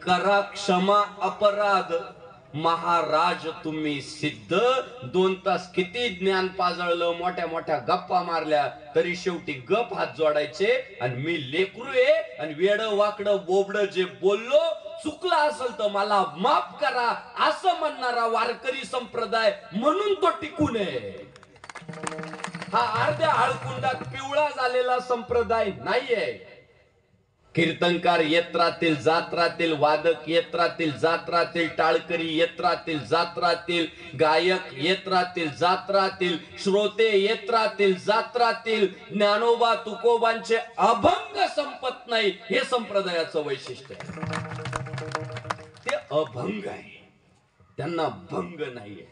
करा क्षमा अपराध महाराज तुम्ही सिद्ध. 2 तास किती ज्ञान पाजळलं, मोठ्या मोठ्या गप्पा मारल्या, तरी शेवटी गप हात जोडायचे. आणि मी लेकरू आहे आणि वेड वाकड बोबड जे बोललो, चुकला असेल तर मला माफ करा, असं म्हणणारा वारकरी संप्रदाय म्हणून तो टिकून आहे. हा अर्ध्या हळकुंडात पिवळा झालेला संप्रदाय नाहीये. कीर्तनकार येत राहतील जात राहतील, वादक येत राहतील जात राहतील, टाळकरी येत राहतील जात राहतील, गायक येत राहतील जात राहतील, श्रोते येत राहतील जात राहतील. ज्ञानोबा तुकोबांचे अभंग संपत नाही, हे संप्रदायाचं वैशिष्ट्य आहे. ते अभंग आहे. त्यांना भंग नाहीये.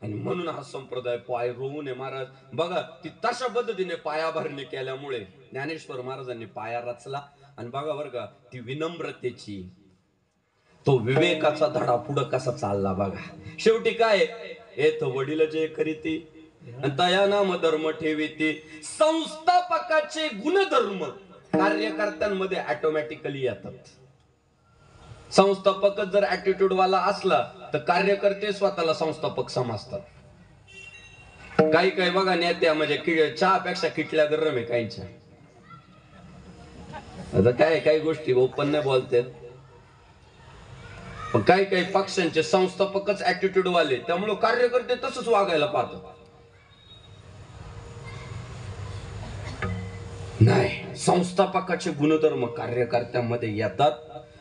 आणि म्हणून हा संप्रदाय पाय रोवून आहे. महाराज बघा ती तशा पद्धतीने पायाभरणी केल्यामुळे ज्ञानेश्वर महाराजांनी पाया रचला. आणि बघा बरं का ती विनम्रतेची, तो विवेकाचा धडा पुढं कसा चालला बघा. शेवटी काय येत वडील जे करीती तया नाम धर्म ठेवीती. संस्थापकाचे गुणधर्म कार्यकर्त्यांमध्ये ऑटोमॅटिकली येतात. संस्थापकच जर ऍटिट्यूड वाला असला तर कार्यकर्ते स्वतःला संस्थापक समजतात. काही काही बघा नेत्या म्हणजे चहापेक्षा किटल्या गरम आहे काहींच्या. आता काय काही गोष्टी ओपन नाही बोलते, पण काही काही पक्षांचे संस्थापकच ऍटिट्यूड वाले, त्यामुळे कार्यकर्ते तसंच वागायला पाहतात. नाही, संस्थापकाचे गुणधर्म कार्यकर्त्यांमध्ये येतात.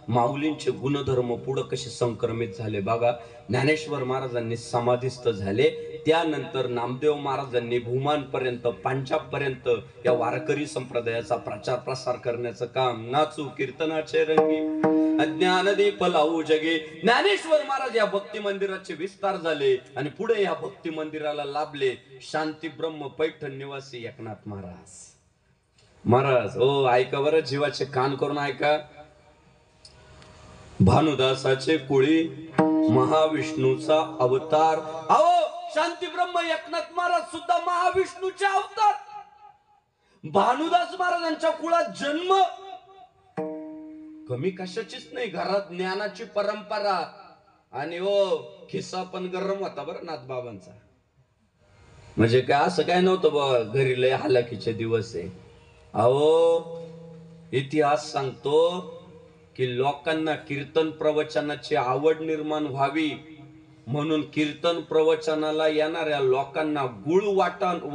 माऊलींचे गुणधर्म पुढे कसे संक्रमित झाले बघा. ज्ञानेश्वर महाराजांनी समाधिस्थ झाले, त्यानंतर नामदेव महाराजांनी भूमान पर्यंत पंजाब पर्यंत या वारकरी संप्रदायाचा प्रचार प्रसार करण्याचं काम. नाचू कीर्तनाचे रंगी अज्ञानदीप लावू जगे. ज्ञानेश्वर महाराज या भक्ती मंदिराचे विस्तार झाले आणि पुढे या भक्ती मंदिराला लाभले शांती ब्रह्म पैठण निवासी एकनाथ महाराज. महाराज हो ऐका बरं, जीवाचे कान करून ऐका. भानुदासाचे कुळी महाविष्णूचा अवतार. अहो शांती ब्रह्म एकनाथ महाराज सुद्धा महाविष्णूचे अवतार. भानुदास महाराजांच्या कुळात जन्म कमी कशाचीच नाही. घरात ज्ञानाची परंपरा आणि हो खिस्सा पण गरम होता बरं नाथ बाबांचा. म्हणजे काय असं काय नव्हतं बा घरी लय हालाकीचे दिवस आहे. अहो इतिहास सांगतो की लोकांना कीर्तन प्रवचनाची आवड निर्माण व्हावी म्हणून कीर्तन प्रवचनाला येणाऱ्या लोकांना गुळ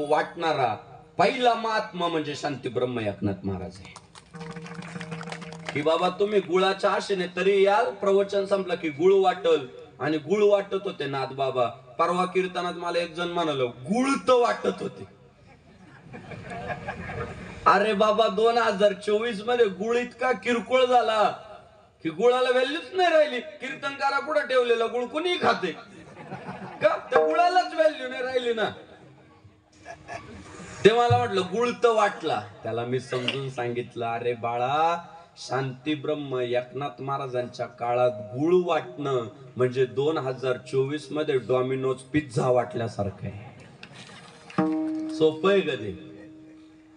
वाटणारा पहिला महात्मा म्हणजे शांती ब्रह्म एकनाथ महाराज आहे. की बाबा तुम्ही गुळाच्या आशेने तरी याल, प्रवचन संपलं की गुळ वाटल. आणि गुळ वाटत होते नाथ बाबा. परवा कीर्तनात मला एक जण म्हणाल गुळ तर वाटत होते. अरे बाबा 2024 मध्ये गुळ इतका किरकोळ झाला की गुळाला व्हॅल्यूच नाही राहिली. कीर्तनकारा कुठं ठेवलेला गुळ कुणी खाते का? त्या गुळालाच व्हॅल्यू नाही राहिली ना. ते मला म्हटलं गुळ तर वाटला. त्याला मी समजून सांगितलं, अरे बाळा शांती ब्रह्म एकनाथ महाराजांच्या काळात गुळ वाटणं म्हणजे 2024 मध्ये डॉमिनोज पिझ्झा वाटल्यासारखं आहे. सोपं आहे कधी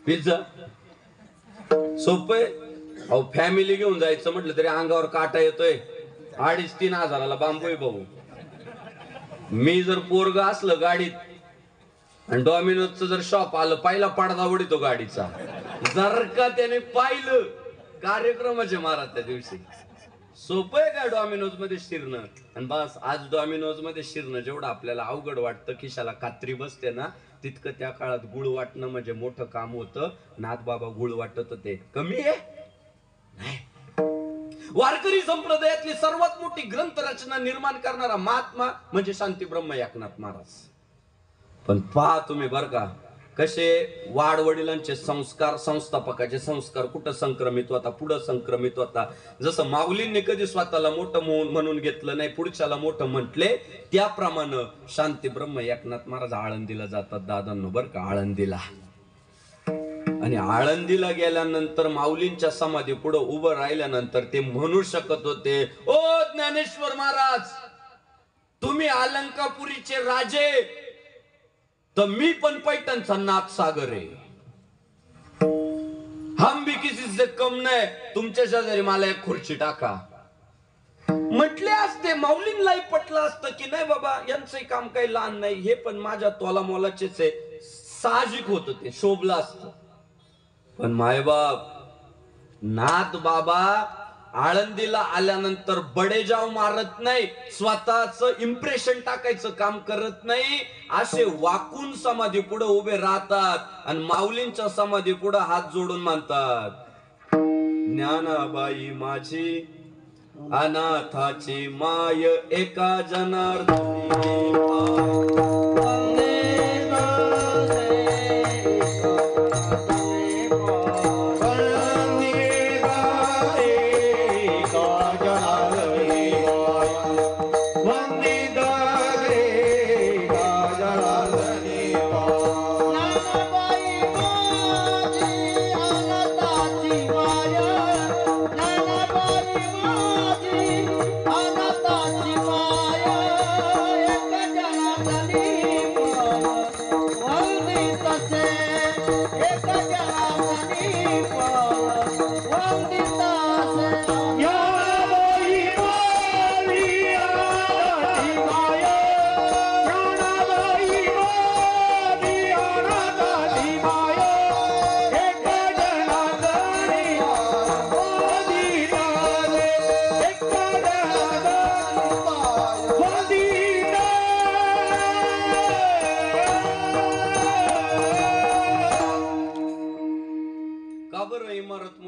पिझ्झा? सोपं. अहो फॅमिली घेऊन जायचं म्हटलं तरी अंगावर काटा येतोय. 2,500-3 हजाराला बांबू आहे भाऊ. मी जर पोरग असलं गाडीत आणि डॉमिनोजचं जर शॉप आलं, पहिला पडदा उडीतो गाडीचा. जर का त्याने पाहिलं कार्यक्रमाचे महाराज त्या दिवशी. सोपं आहे का डॉमिनोज मध्ये शिरणं? आणि बस आज डॉमिनोज मध्ये शिरणं जेवढं आपल्याला अवघड वाटतं, खिशाला कात्री बसते ना, तितकं त्या काळात गुळ वाटणं म्हणजे मोठं काम होतं. नाथ बाबा गुळ वाटत होते. कमी आहे? वारकरी संप्रदायातली सर्वात मोठी ग्रंथ रचना निर्माण करणारा महात्मा म्हणजे शांती ब्रह्म एकनाथ महाराज. पण पहा तुम्ही बर का कसे वाडवडिलांचे संस्कार, संस्थापकाचे संस्कार कुठं संक्रमित होता, पुढं संक्रमित होता. जसं माऊलींनी कधी स्वतःला मोठं म्हणून घेतलं नाही, पुढच्याला मोठं म्हटले, त्याप्रमाणे शांती ब्रह्म एकनाथ महाराज आळंदीला जातात दादांनो बर का. आळंदीला आणि आळंदीला गेल्यानंतर माऊलींच्या समाधी पुढे उभं राहिल्यानंतर ते म्हणू शकत होते, ओ ज्ञानेश्वर महाराज तुम्ही अलंकापुरीचे राजे तर मी पण पैठणचा नाथ सागर आहे. हम भी किसी से कम नाही. तुमच्या शेजारी मला एक खुर्ची टाका म्हटले असते. माऊलींनाही पटलं असतं की नाही बाबा यांचंही काम काही लहान नाही, हे पण माझ्या तोला मोलाचेच आहे. साहजिक होत ते, शोभलं असतं. पण मायबाप नाथ बाबा आळंदीला आल्यानंतर बडेजाव मारत नाही, स्वतःच इम्प्रेशन टाकायचं काम करत नाही. असे वाकून समाधी पुढे उभे राहतात आणि माऊलींच्या समाधी पुढे हात जोडून म्हणतात, ज्ञानाबाई माझी अनाथाची माय एका जनार्दनी. वंदे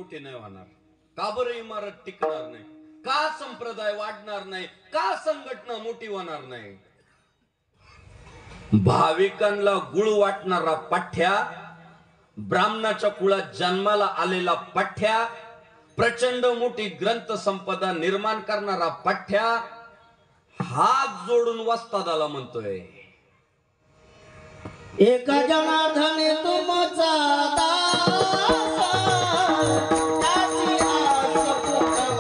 मोठी नाही होणार? का बरं इमारत टिकणार नाही? का संप्रदाय वाढणार नाही? का संघटना मोठी होणार नाही? भाविकांना गुळ वाटणारा पाठ्या, ब्राह्मणाच्या कुळात जन्माला आलेला पाठ्या, प्रचंड मोठी ग्रंथ संपदा निर्माण करणारा पाठ्या हात जोडून वस्तादाला म्हणतोय, एक जनार्दने तुमचा दास, त्याची आस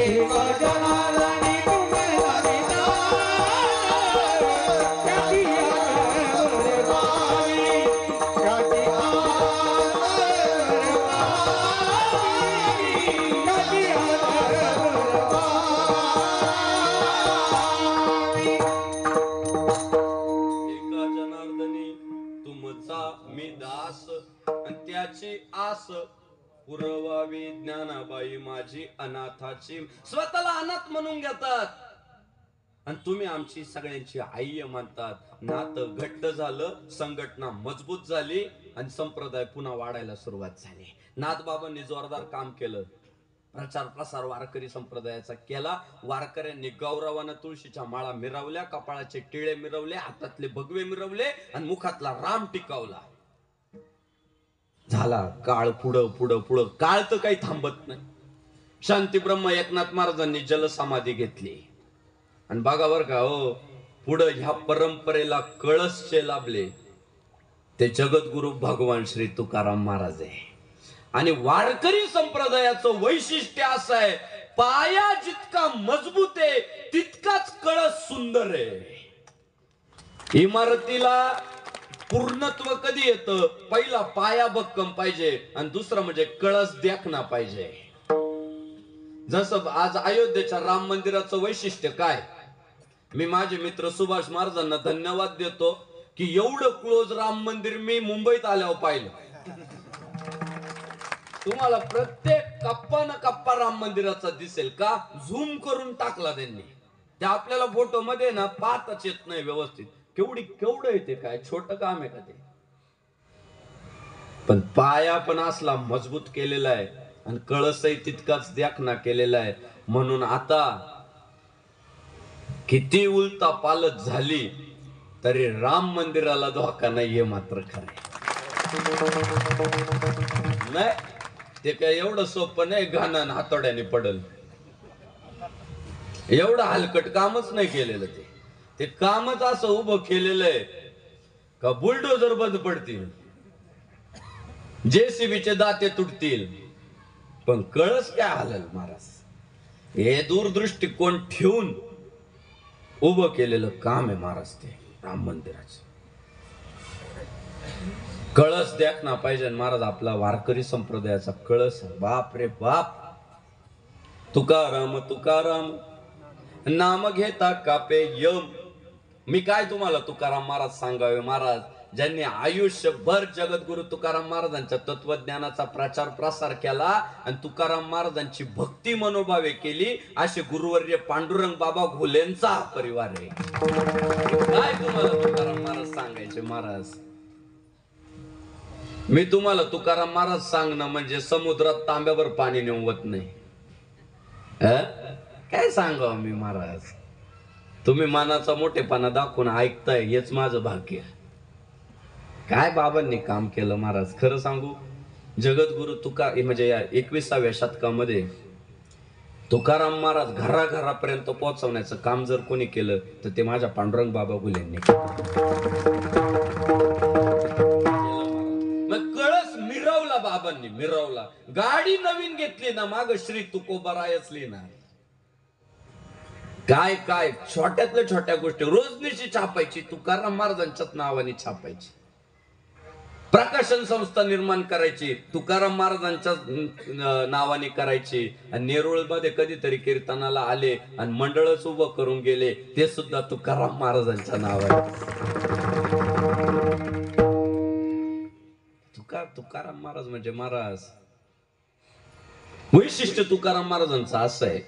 पुरवावी, आस पुरवावी, त्याची आस पुरवावी. एक जनार्दने तुमचा दास, त्याची आस पुरवावी, त्याची एका जनार्दनी तुमचा मी दास, आणि त्याची आस पुरवावी ज्ञानाबाई माझी अनाथाची. स्वतःला अनाथ म्हणून घेतात आणि तुम्ही आमची सगळ्यांची आई म्हणतात. नातं घट्ट झालं, संघटना मजबूत झाली आणि संप्रदाय पुन्हा वाढायला सुरुवात झाली. नाथबाबांनी जोरदार काम केलं, प्रचार प्रसार वारकरी संप्रदायाचा केला. वारकऱ्यांनी गौरवानं तुळशीच्या माळा मिरवल्या, कपाळाचे टिळे मिरवले, हातातले भगवे मिरवले आणि मुखातला राम टिकावला. झाला काळ पुढं पुढं पुढं, काळ तर काही थांबत नाही. शांती ब्रह्म एकनाथ महाराजांनी जलसमाधी घेतली आणि बघा बर का हो, पुढं ह्या परंपरेला कळसचे लाभले ते जगद्गुरु भगवान श्री तुकाराम महाराज आहे. आणि वारकरी संप्रदायाचं वैशिष्ट्य असं आहे, पाया जितका मजबूत आहे तितकाच कळस सुंदर आहे. इमारतीला पूर्णत्व कधी येतं? पहिला पाया भक्कम पाहिजे आणि दुसरं म्हणजे कळस देखना पाहिजे. जसं आज अयोध्येच्या राम मंदिराचं वैशिष्ट्य काय? मी माझे मित्र सुभाष महाराजांना धन्यवाद देतो की एवढं क्लोज राम मंदिर मी मुंबईत आल्यावर पाहिलं. तुम्हाला प्रत्येक कप्पा न कप्पा राम मंदिराचा दिसेल का? झूम करून टाकला त्यांनी. ते आपल्याला फोटो मध्ये ना पाहताच येत नाही व्यवस्थित. केवढं येते, काय छोटं काम आहे का ते? पण पाया पण असला मजबूत केलेला आहे आणि कळसही तितकाच देखना केलेला आहे. म्हणून आता किती उलटा पालट झाली तरी राम मंदिराला धोका नाहीये मात्र खरं नाही. ते काय एवढं सोपं नाही, घाणन हातोड्याने पडल एवढं हलकट कामच नाही केलेलं. ते कामच असं उभं केलेलं आहे का बुलडोजर बंद पडतील, जेसीबीचे दाते तुटतील, पण कळस काय हलल महाराज. हे दूरदृष्टिकोन ठेवून उभं केलेलं काम आहे महाराज ते राम मंदिराचं. कळस देखना पाहिजे महाराज. आपला वारकरी संप्रदायाचा कळस, बाप रे बाप. तुकाराम तुकाराम नाम घेता कापे यम. मी काय तुम्हाला तुकाराम महाराज सांगावे? महाराज ज्यांनी आयुष्यभर जगद्गुरु तुकाराम महाराजांच्या तत्वज्ञानाचा प्रचार प्रसार केला आणि तुकाराम महाराजांची भक्ती मनोभावे केली, असे गुरुवर्य पांडुरंग बाबा घोलेंचा परिवार आहे. काय तुम्हाला तुकाराम महाराज सांगायचे? महाराज मी तुम्हाला तुकाराम महाराज सांगणं म्हणजे समुद्रात तांब्यावर पाणी नेवत नाही. काय सांगावं मी महाराज? तुम्ही मनाचा मोठेपणा दाखवून ऐकताय हेच माझं भाग्य. काय बाबांनी काम केलं महाराज. खरं सांगू, जगद्गुरु म्हणजे या 21व्या शतकामध्ये तुकाराम महाराज घराघरापर्यंत पोहोचवण्याचं काम जर कोणी केलं तर ते माझ्या पांडुरंग बाबा गुलेंनी. मग कळस मिरवला बाबांनी, मिरवला. गाडी नवीन घेतली ना, माग श्री तुकोबारायचली ना. काय काय छोट्यातल्या छोट्या गोष्टी रोजनीची छापायची, तुकाराम महाराजांच्याच नावाने छापायची. प्रकाशन संस्था निर्माण करायची, तुकाराम महाराजांच्या नावाने करायची. आणि नेरुळ मध्ये कधीतरी कीर्तनाला आले आणि मंडळच उभं करून गेले, ते सुद्धा तुकाराम महाराजांच्या नावाने. तुकाराम महाराज म्हणजे महाराज. वैशिष्ट्य तुकाराम महाराजांचं असं आहे,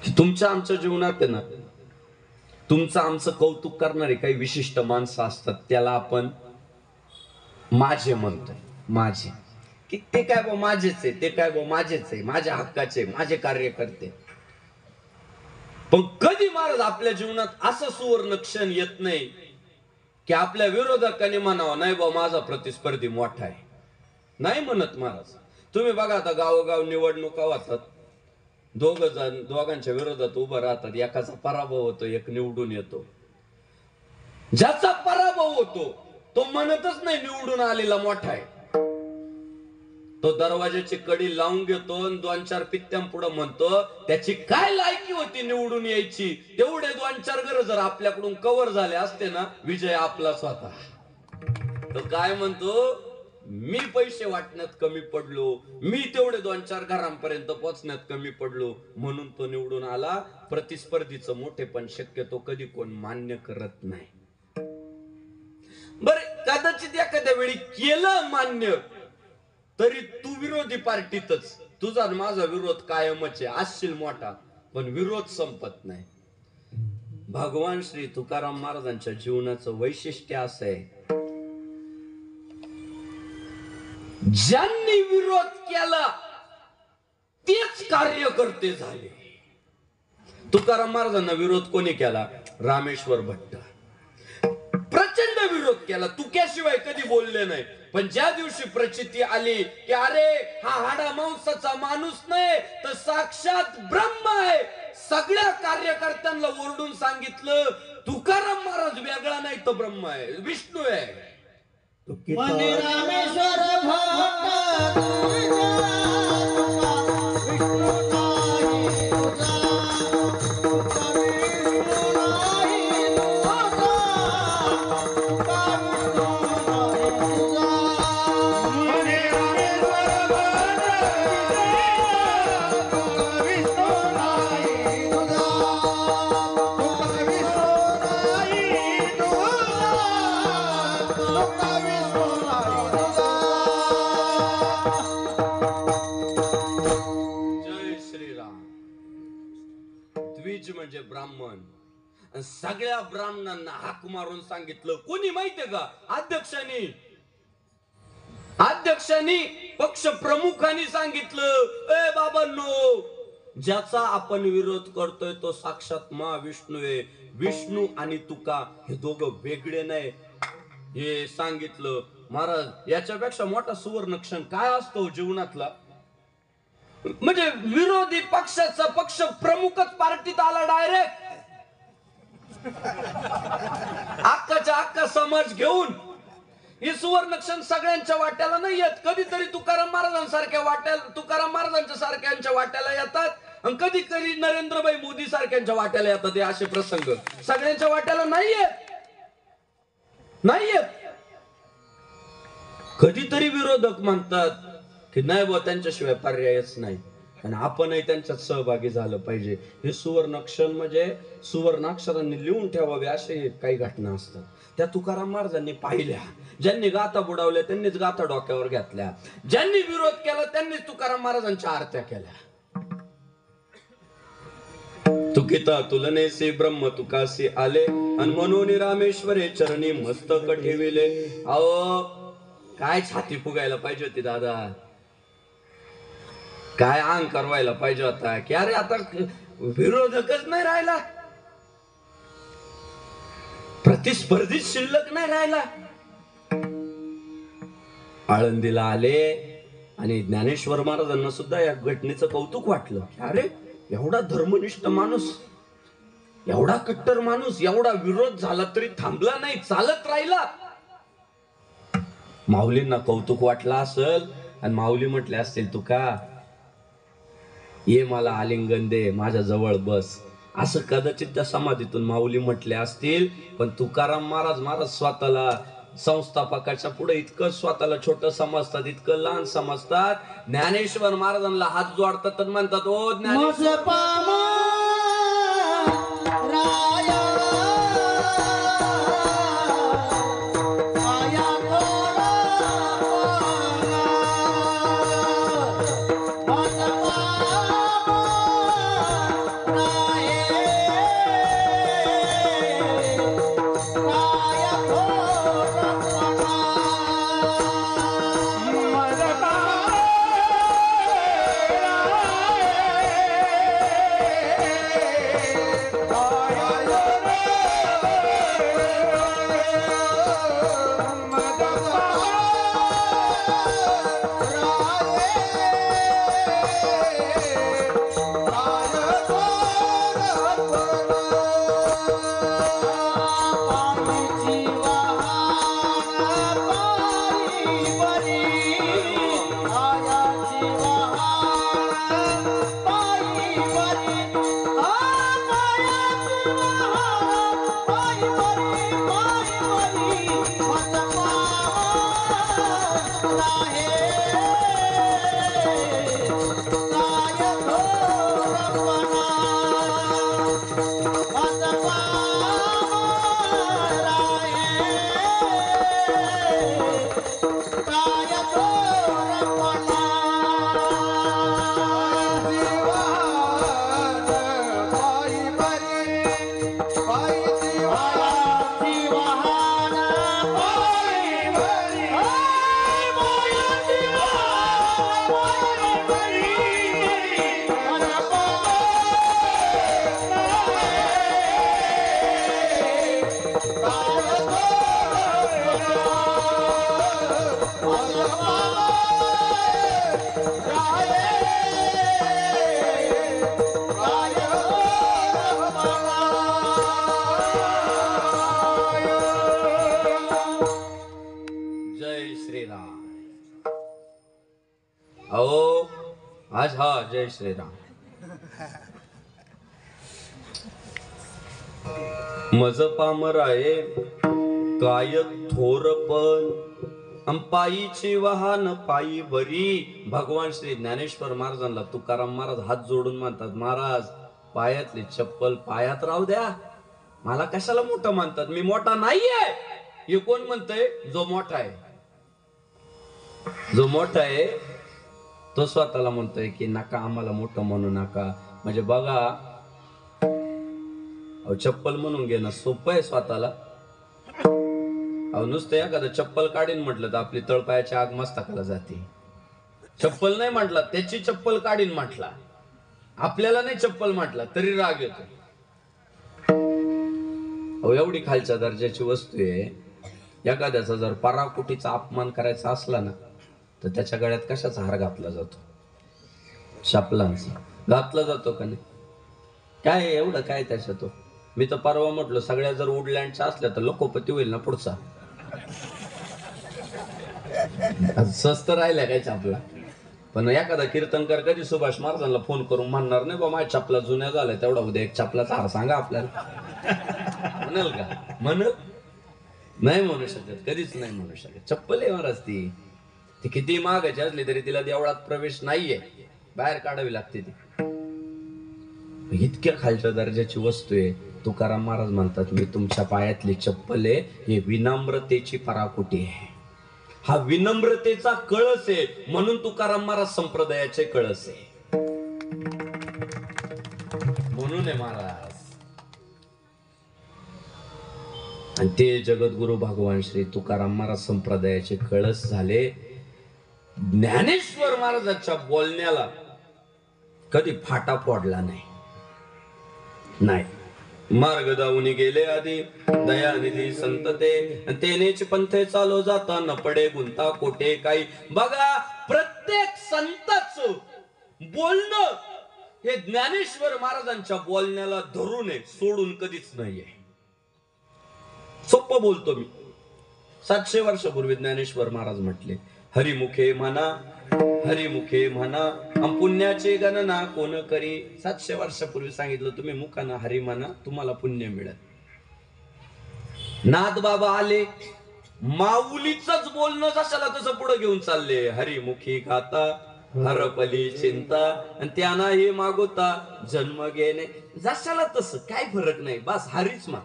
की तुमच्या आमच्या जीवनात आहे ना, तुमचं आमचं कौतुक करणारे काही विशिष्ट माणसं असतात, त्याला आपण माझे म्हणतोय. माझे, की ते काय बा माझेच आहे, ते काय बा माझेच आहे, माझ्या हक्काचे, माझे कार्यकर्ते. पण कधी महाराज आपल्या जीवनात असं सुवर्ण क्षण येत नाही की आपल्या विरोधकांनी म्हणावं नाही बा माझा प्रतिस्पर्धी मोठा आहे. नाही म्हणत महाराज. तुम्ही बघा आता गावोगाव निवडणुका होतात, दोघांच्या विरोधात उभं राहतात, एकाचा पराभव होतो, एक निवडून येतो. ज्याचा पराभव होतो तो म्हणतच नाही निवडून आलेला मोठा आहे. तो दरवाजाची कडी लावून घेतो आणि 2-4 पित्त्यां पुढे म्हणतो त्याची काय लायकी होती निवडून यायची. तेवढे 2-4 घर जर आपल्याकडून कव्हर झाले असते ना, विजय आपलाच होता. तो काय म्हणतो, मी पैसे वाटण्यात कमी पडलो, मी तेवढे 2-4 घरांपर्यंत पोहोचण्यात कमी पडलो, म्हणून तो निवडून आला. प्रतिस्पर्धीचं मोठेपण शक्यतो कधी कोण मान्य करत नाही. बर, कदाचित एखाद्या वेळी केलं मान्य तरी तू विरोधी पार्टीतच, तुझा माझा विरोध कायमच आहे, असशील मोठा, पण विरोध संपत नाही. भगवान श्री तुकाराम महाराजांच्या जीवनाचं वैशिष्ट्य असं आहे, ज्यांनी विरोध केला तेच कार्यकर्ते झाले. तुकाराम महाराजांना विरोध कोणी केला? रामेश्वर भट्ट. प्रचंड विरोध केला, तुक्याशिवाय कधी बोलले नाही. पण ज्या दिवशी प्रचिती आली की अरे हा हाडा मांसाचा माणूस नाही तर साक्षात ब्रह्म आहे, सगळ्या कार्यकर्त्यांना ओरडून सांगितलं तुकाराम महाराज वेगळा नाही तर ब्रह्म आहे, विष्णू आहे. म्हणे रामेश्वर भट्ट म्हणजे ब्राह्मण. सगळ्या ब्राह्मणांना हाक मारून सांगितलं, कोणी माहितीये का? अध्यक्षांनी पक्ष प्रमुखांनी सांगितलं, ए बाबांनो, ज्याचा आपण विरोध करतोय तो साक्षात महाविष्णू आहे. विष्णू आणि तुका हे दोघं वेगळे नाही, हे सांगितलं. महाराज, याच्यापेक्षा मोठा सुवर्ण क्षण काय असतो जीवनातला? म्हणजे विरोधी पक्षाचा पक्ष प्रमुखच पार्टीत आला डायरेक्ट, अख्खाच्या अख्खा समाज घेऊन. हे सुवर्ण क्षण सगळ्यांच्या वाट्याला नाही येत. कधीतरी तुकाराम महाराजांच्या सारख्यांच्या वाट्याला येतात, आणि कधी कधी नरेंद्रभाई मोदी सारख्यांच्या वाट्याला येतात. हे असे प्रसंग सगळ्यांच्या वाट्याला नाही येत. कधीतरी विरोधक म्हणतात की नाही बुवा, त्यांच्याशिवाय पर्यायच नाही, आणि आपणही त्यांच्यात सहभागी झालं पाहिजे. हे सुवर्ण क्षण म्हणजे सुवर्णाक्षरांनी लिहून ठेवावे असे काही घटना असतात. त्या तुकाराम महाराजांनी पाहिल्या. ज्यांनी गाथा बुडवल्या त्यांनीच गाथा डोक्यावर घेतल्या, ज्यांनी विरोध केला त्यांनीच तुकाराम महाराजांच्या आरत्या केल्या. तुकिता तुलनेसी ब्रह्म तुकासी आले, आणि म्हणून रामेश्वरे चरणी मस्तक ठेविले. अहो, काय छाती फुगायला पाहिजे होती दादा, काय अंग करवायला पाहिजे होता की अरे आता विरोधकच नाही राहिला, प्रतिस्पर्धीच शिल्लक नाही राहिला. आळंदीला आले आणि ज्ञानेश्वर महाराजांना सुद्धा या घटनेचं कौतुक वाटलं. अरे, एवढा धर्मनिष्ठ माणूस, एवढा कट्टर माणूस, एवढा विरोध झाला तरी थांबला नाही, चालत राहिला. माऊलींना कौतुक वाटलं असेल, आणि माऊली म्हटले असतील, तुका ये मला आलिंगन दे, माझ्या जवळ बस, असं कदाचित त्या समाधीतून माऊली म्हटले असतील. पण तुकाराम महाराज स्वतःला संस्थापकाच्या पुढे इतकं स्वतःला छोटं समजतात, इतकं लहान समजतात. ज्ञानेश्वर महाराजांना हात जोडतात आणि म्हणतात, ओ ज्ञानेश्वर राया जय श्रीराम. अहो आज हा जय श्रीराम. मज पामर आहे काय थोरपण पायीची वाहन पायी बरी. भगवान श्री ज्ञानेश्वर महाराजांना तुकाराम महाराज हात जोडून म्हणतात, महाराज पायातली चप्पल पायात राहू द्या, मला कशाला मोठं म्हणतात, मी मोठा नाहीये. हे कोण म्हणतंय? जो मोठा आहे. जो मोठा आहे तो स्वतःला म्हणतोय की नका आम्हाला मोठं म्हणू नका. म्हणजे बघा, अहो चप्पल म्हणून घेणं सोपं आहे स्वतःला. अहो नुसतं एखादं चप्पल काढीन म्हटलं तर आपली तळपायाची आग मस्तकाला जाते. चप्पल नाही म्हटला, त्याची चप्पल काढीन म्हटला, आपल्याला नाही चप्पल म्हटला तरी राग येतो. अहो एवढी खालच्या दर्जाची वस्तू आहे, एखाद्याचा जर पराकुटीचा अपमान करायचा असला ना तर त्याच्या गळ्यात कशाचा हार घातला जातो? शापलांचा घातला जातो का नाही? काय एवढं काय त्याच्यात? मी तर परवा म्हटलं सगळ्या जर वुडलँडच्या असल्या तर लोकोपती होईल ना पुढचा. स्वस्त राहिल्या काय चपला? पण एखादा कीर्तनकार कधी सुभाष महाराजांना फोन करून म्हणणार नाही बा माझ्या चपला जुन्या झाल्या, तेवढा उद्या एक चपलाचा हार सांगा आपल्याला. म्हणाल का? म्हणल नाही म्हणू शकत, कधीच नाही म्हणू शकत. चप्पल आहे महाराज, ती किती महागाची असली तरी तिला देवळात प्रवेश नाहीये, बाहेर काढावी लागते ती. इतक्या खालच्या दर्जाची वस्तू आहे. तुकाराम महाराज म्हणतात, मी तुमच्या पायातली चप्पल आहे, हे विनम्रतेची पराकुटी आहे, हा विनम्रतेचा कळस आहे. म्हणून तुकाराम महाराज संप्रदायाचे कळस आहे. म्हणून आहे महाराज. आणि ते जगद्गुरु भगवान श्री तुकाराम महाराज संप्रदायाचे कळस झाले. ज्ञानेश्वर महाराजांच्या बोलण्याला कधी फाटा फोडला नाही. मार्ग दाऊनी गेले आधी दयानिधी संत तेनेच पंथे चालो जाता न पडे गुंता कोटे काही. बघा, प्रत्येक संतच बोलणं हे ज्ञानेश्वर महाराजांच्या बोलण्याला धरून आहे, सोडून कधीच नाहीये. सोपं बोलतो मी. 700 वर्षापूर्वी ज्ञानेश्वर महाराज म्हटले, हरिमुखे म्हणा, हरिमुखे म्हणा, पुण्याची गणना कोण करी. 700 वर्षापूर्वी सांगितलं, तुम्ही मुखाना हरी म्हणा, तुम्हाला पुण्य मिळेल. नाथ बाबा आले, माऊलीचंच बोलणं जशाला तसं पुढे घेऊन चालले. हरिमुखी गाता हरपली चिंता आणि त्यांना हे मागोता जन्म घेणे. जशाला तसं काय फरक नाही, बस हरीच मा.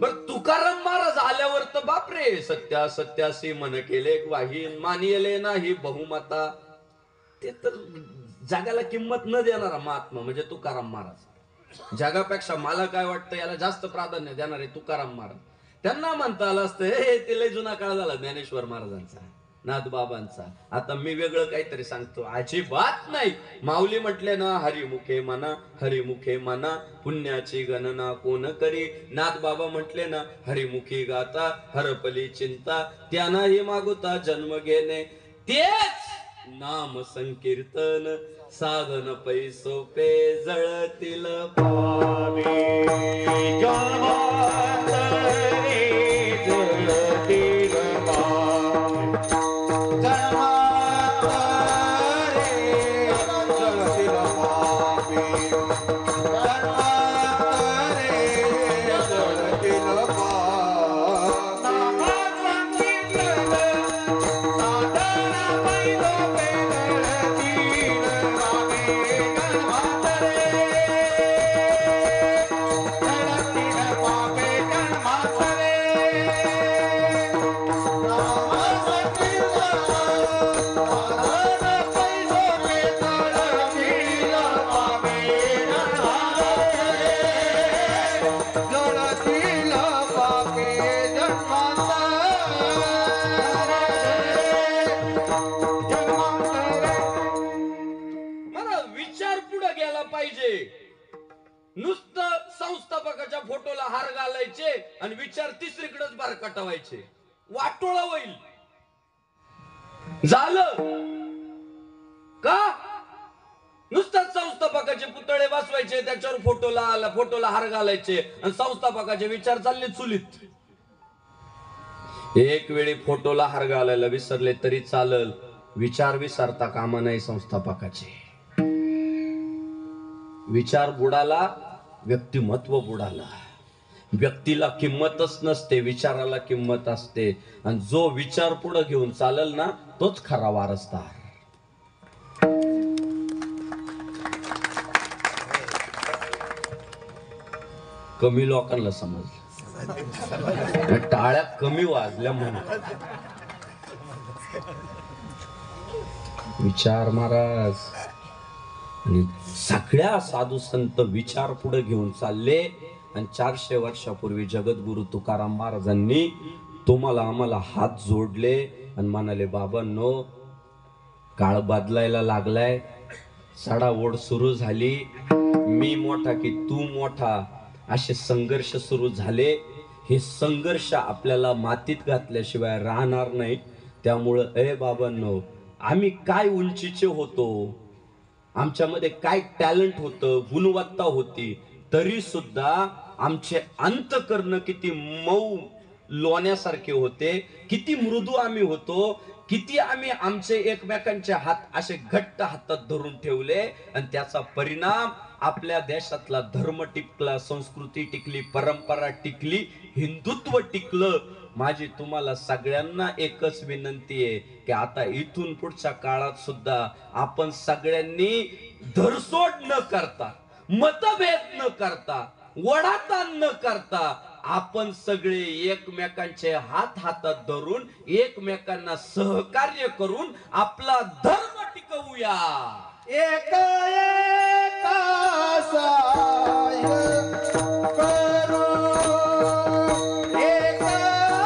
बर तुकाराम महाराज आल्यावर तर बापरे, सत्या सत्यासी मन केले वाहीन, मानिले नाही बहुमता. ते तर जगाला किंमत न देणारा महात्मा म्हणजे तुकाराम महाराज. जगापेक्षा मला काय वाटतं याला जास्त प्राधान्य देणारे तुकाराम महाराज. त्यांना म्हणता आलं असतं हे ते लय जुना काळ झाला ज्ञानेश्वर महाराजांचा, नाथ बाबांचा. आता मी वेगळं काहीतरी सांगतो, अजिबात नाही. माऊली म्हटले ना, हरिमुखे म्हणा, हरिमुखे म्हणा, पुण्याची गणना कोण करी. नाथ बाबा म्हटले ना, हरिमुखी गाता हरपली चिंता, त्यांनाही मागुता जन्म घेणे. तेच नाम संकीर्तन साधन पैसोपे जळतील पावे. बरकटवायचे, वाटोळा होईल. झालं का? नुसताच संस्थापकाचे पुतळे बसवायचे, त्याच्यावर फोटोला हार घालायचे आणि संस्थापकाचे विचार चालले चुलीत. एक वेळी फोटोला हार घालायला विसरले तरी चालल, विचार विसरता कामा नाही संस्थापकाचे. विचार बुडाला, व्यक्तिमत्व बुडाला. व्यक्तीला किंमतच नसते, विचाराला किंमत असते. आणि जो विचार पुढे घेऊन चालल ना, तोच खरा वारसदार. कमी लोकांना समजलं, टाळ्या कमी वाजल्या म्हणून. विचार महाराज आणि सगळ्या साधू संत विचार पुढे घेऊन चालले. आणि 400 वर्षापूर्वी जगद्गुरु तुकाराम महाराजांनी तुम्हाला आम्हाला हात जोडले आणि म्हणाले, बाबांनो, काळ बदलायला लागलाय, चढाओढ सुरू झाली, मी मोठा की तू मोठा असे संघर्ष सुरू झाले. हे संघर्ष आपल्याला मातीत घातल्याशिवाय राहणार नाही. त्यामुळं बाबांनो, आम्ही काय उंचीचे होतो, आमच्यामध्ये काय टॅलेंट होतं, गुणवत्ता होती, तरी सुद्धा आमचे अंतकरण किती मऊ लोण्यासारखे होते, किती मृदू आम्ही होतो, किती आम्ही आमचे एकमेकांचे हात असे घट्ट हातात धरून ठेवले. आणि त्याचा परिणाम आपल्या देशातला धर्म टिकला, संस्कृती टिकली, परंपरा टिकली, हिंदुत्व टिकलं. माझी तुम्हाला सगळ्यांना एकच विनंती आहे की आता इथून पुढच्या काळात सुद्धा आपण सगळ्यांनी धरसोड न करता, मतभेद न करता, वडाताण न करता, आपण सगळे एकमेकांचे हात हातात धरून एकमेकांना सहकार्य करून आपला धर्म टिकवूया. एक साय करू, एक साय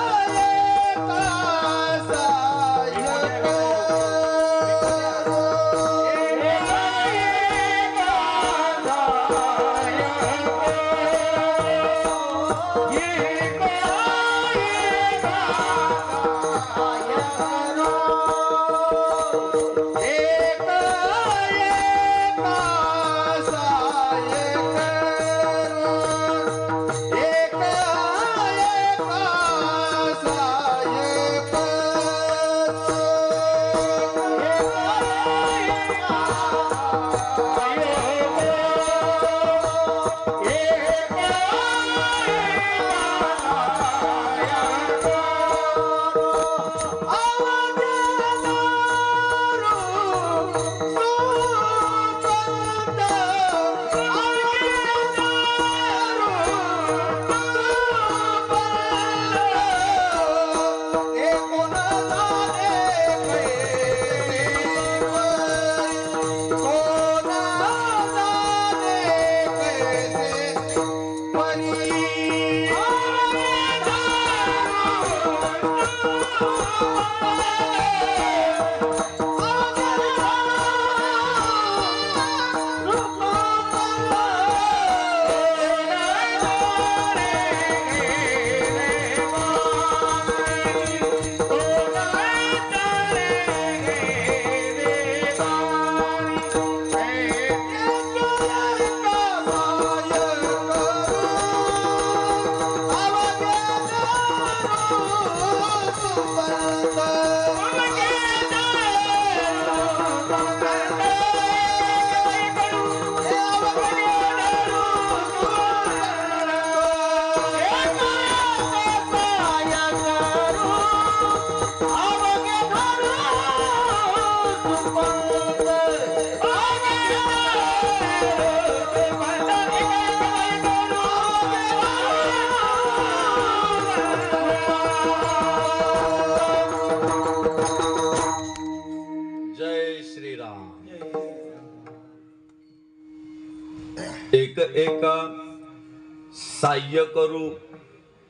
एक एका साह्य करू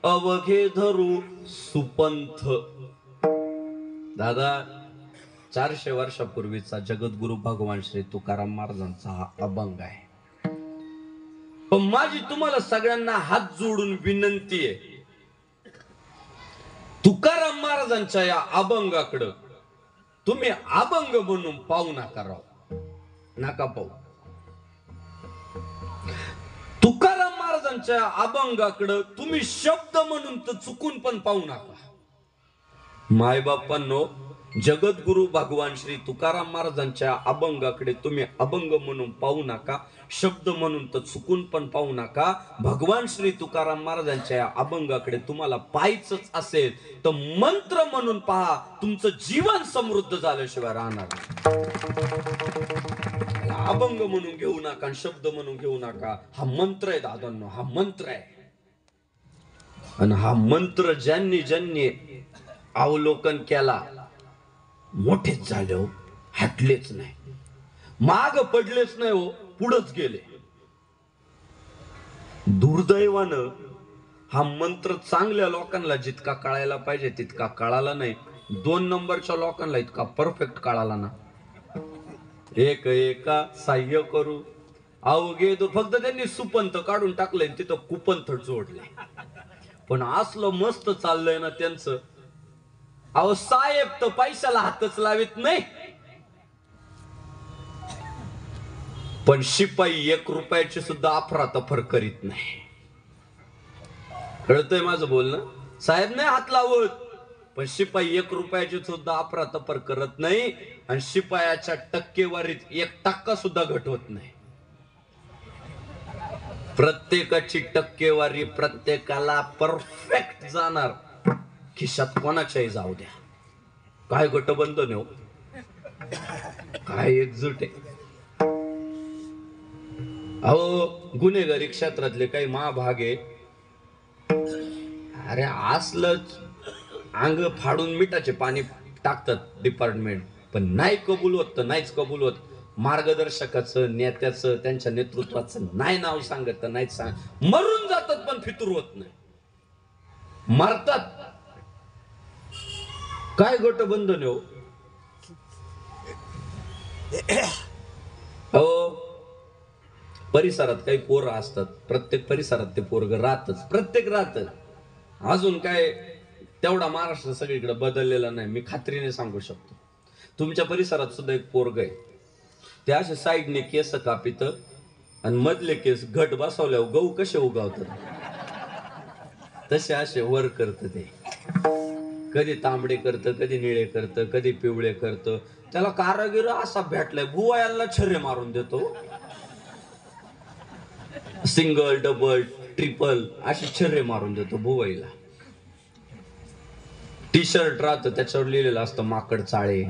अवघे धरू सुपंथ. दादा 400 वर्षापूर्वीचा जगद्गुरु भगवान श्री तुकाराम महाराजांचा हा अभंग आहे. पण माझी तुम्हाला सगळ्यांना हात जोडून विनंती आहे, महाराजांच्या या अभंगाकडं तुम्ही अभंग म्हणून पाहू नका राव, नका पाहू. तुकाराम महाराजांच्या अभंगाकडं तुम्ही शब्द म्हणून तर चुकून पण पाहू नका. मायबापांनो, जगद्गुरु भगवान श्री तुकाराम महाराजांच्या अभंगाकडे तुम्ही अभंग म्हणून पाहू नका, शब्द म्हणून तर चुकून पण पाहू नका. भगवान श्री तुकाराम महाराजांच्या अभंगाकडे तुम्हाला पाहायचंच असेल तर मंत्र म्हणून पहा. तुमचं जीवन समृद्ध झाल्याशिवाय राहणार. अभंग म्हणून घेऊ नका, शब्द म्हणून घेऊ नका. हा मंत्र आहे दादांनो, हा मंत्र आहे. आणि हा मंत्र ज्यांनी ज्यांनी अवलोकन केला मोठेच झाले हो, हटलेच नाही, माग पडलेच नाही हो, पुढेच गेले. दुर्दैवानं हा मंत्र चांगल्या लोकांना जितका कळायला पाहिजे तितका कळाला नाही. 2 नंबरच्या लोकांना इतका परफेक्ट कळाला ना. एक एका साह्य करू अवघे तो, फक्त त्यांनी सुपंत काढून टाकलंय, तिथं कुपंथ जोडले. पण असलं मस्त चाललंय ना त्यांचं. अहो साहेब तर पैशाला हातच लावित नाही, पण शिपाई 1 रुपयाची सुद्धा अफरातफर करीत नाही. कळतंय माझं बोलणं? साहेब नाही हात लावत, पण शिपाई 1 रुपयाची सुद्धा अफरातफर करत नाही. आणि शिपायाच्या टक्केवारीत 1% सुद्धा घटवत नाही. प्रत्येकाची टक्केवारी प्रत्येकाला परफेक्ट जाणार. खिशात कोणाच्याही जाऊ द्या. काय गटबंधन हो, काय एकजूट आहे. अहो गुन्हेगारी क्षेत्रातले काही महाभाग आहे, अरे असलंच अंग फाडून मिठाचे पाणी टाकतात डिपार्टमेंट, पण नाही कबूल होत तर नाहीच कबूल होत. मार्गदर्शकाचं, नेत्याचं, त्यांच्या नेतृत्वाचं नाही नाव सांगत तर नाहीच सांग. मरून जातात पण फितूर होत नाही, मरतात. काय गटबंधन हो. परिसरात काही पोरं असतात, प्रत्येक परिसरात ते पोरग राहतच, प्रत्येक राहत. अजून काय तेवढा महाराष्ट्र सगळीकडे बदललेला नाही, मी खात्रीने सांगू शकतो. तुमच्या परिसरात सुद्धा एक पोरग आहे, ते असे साईडने केस कापित आणि मधले केस घट बसवल्यावर गहू कसे उगावतात तसे असे वर करत. ते कधी तांबडे करतं, कधी निळे करतं, कधी पिवळे करतं. त्याला कारागीर असा भेटलाय, भुवयाला छर्रे मारून देतो. सिंगल, डबल, ट्रिपल अशी छर्रे मारून देतो भुवईला. टी शर्ट राहतं, त्याच्यावर लिहिलेलं असतं माकड चाळे.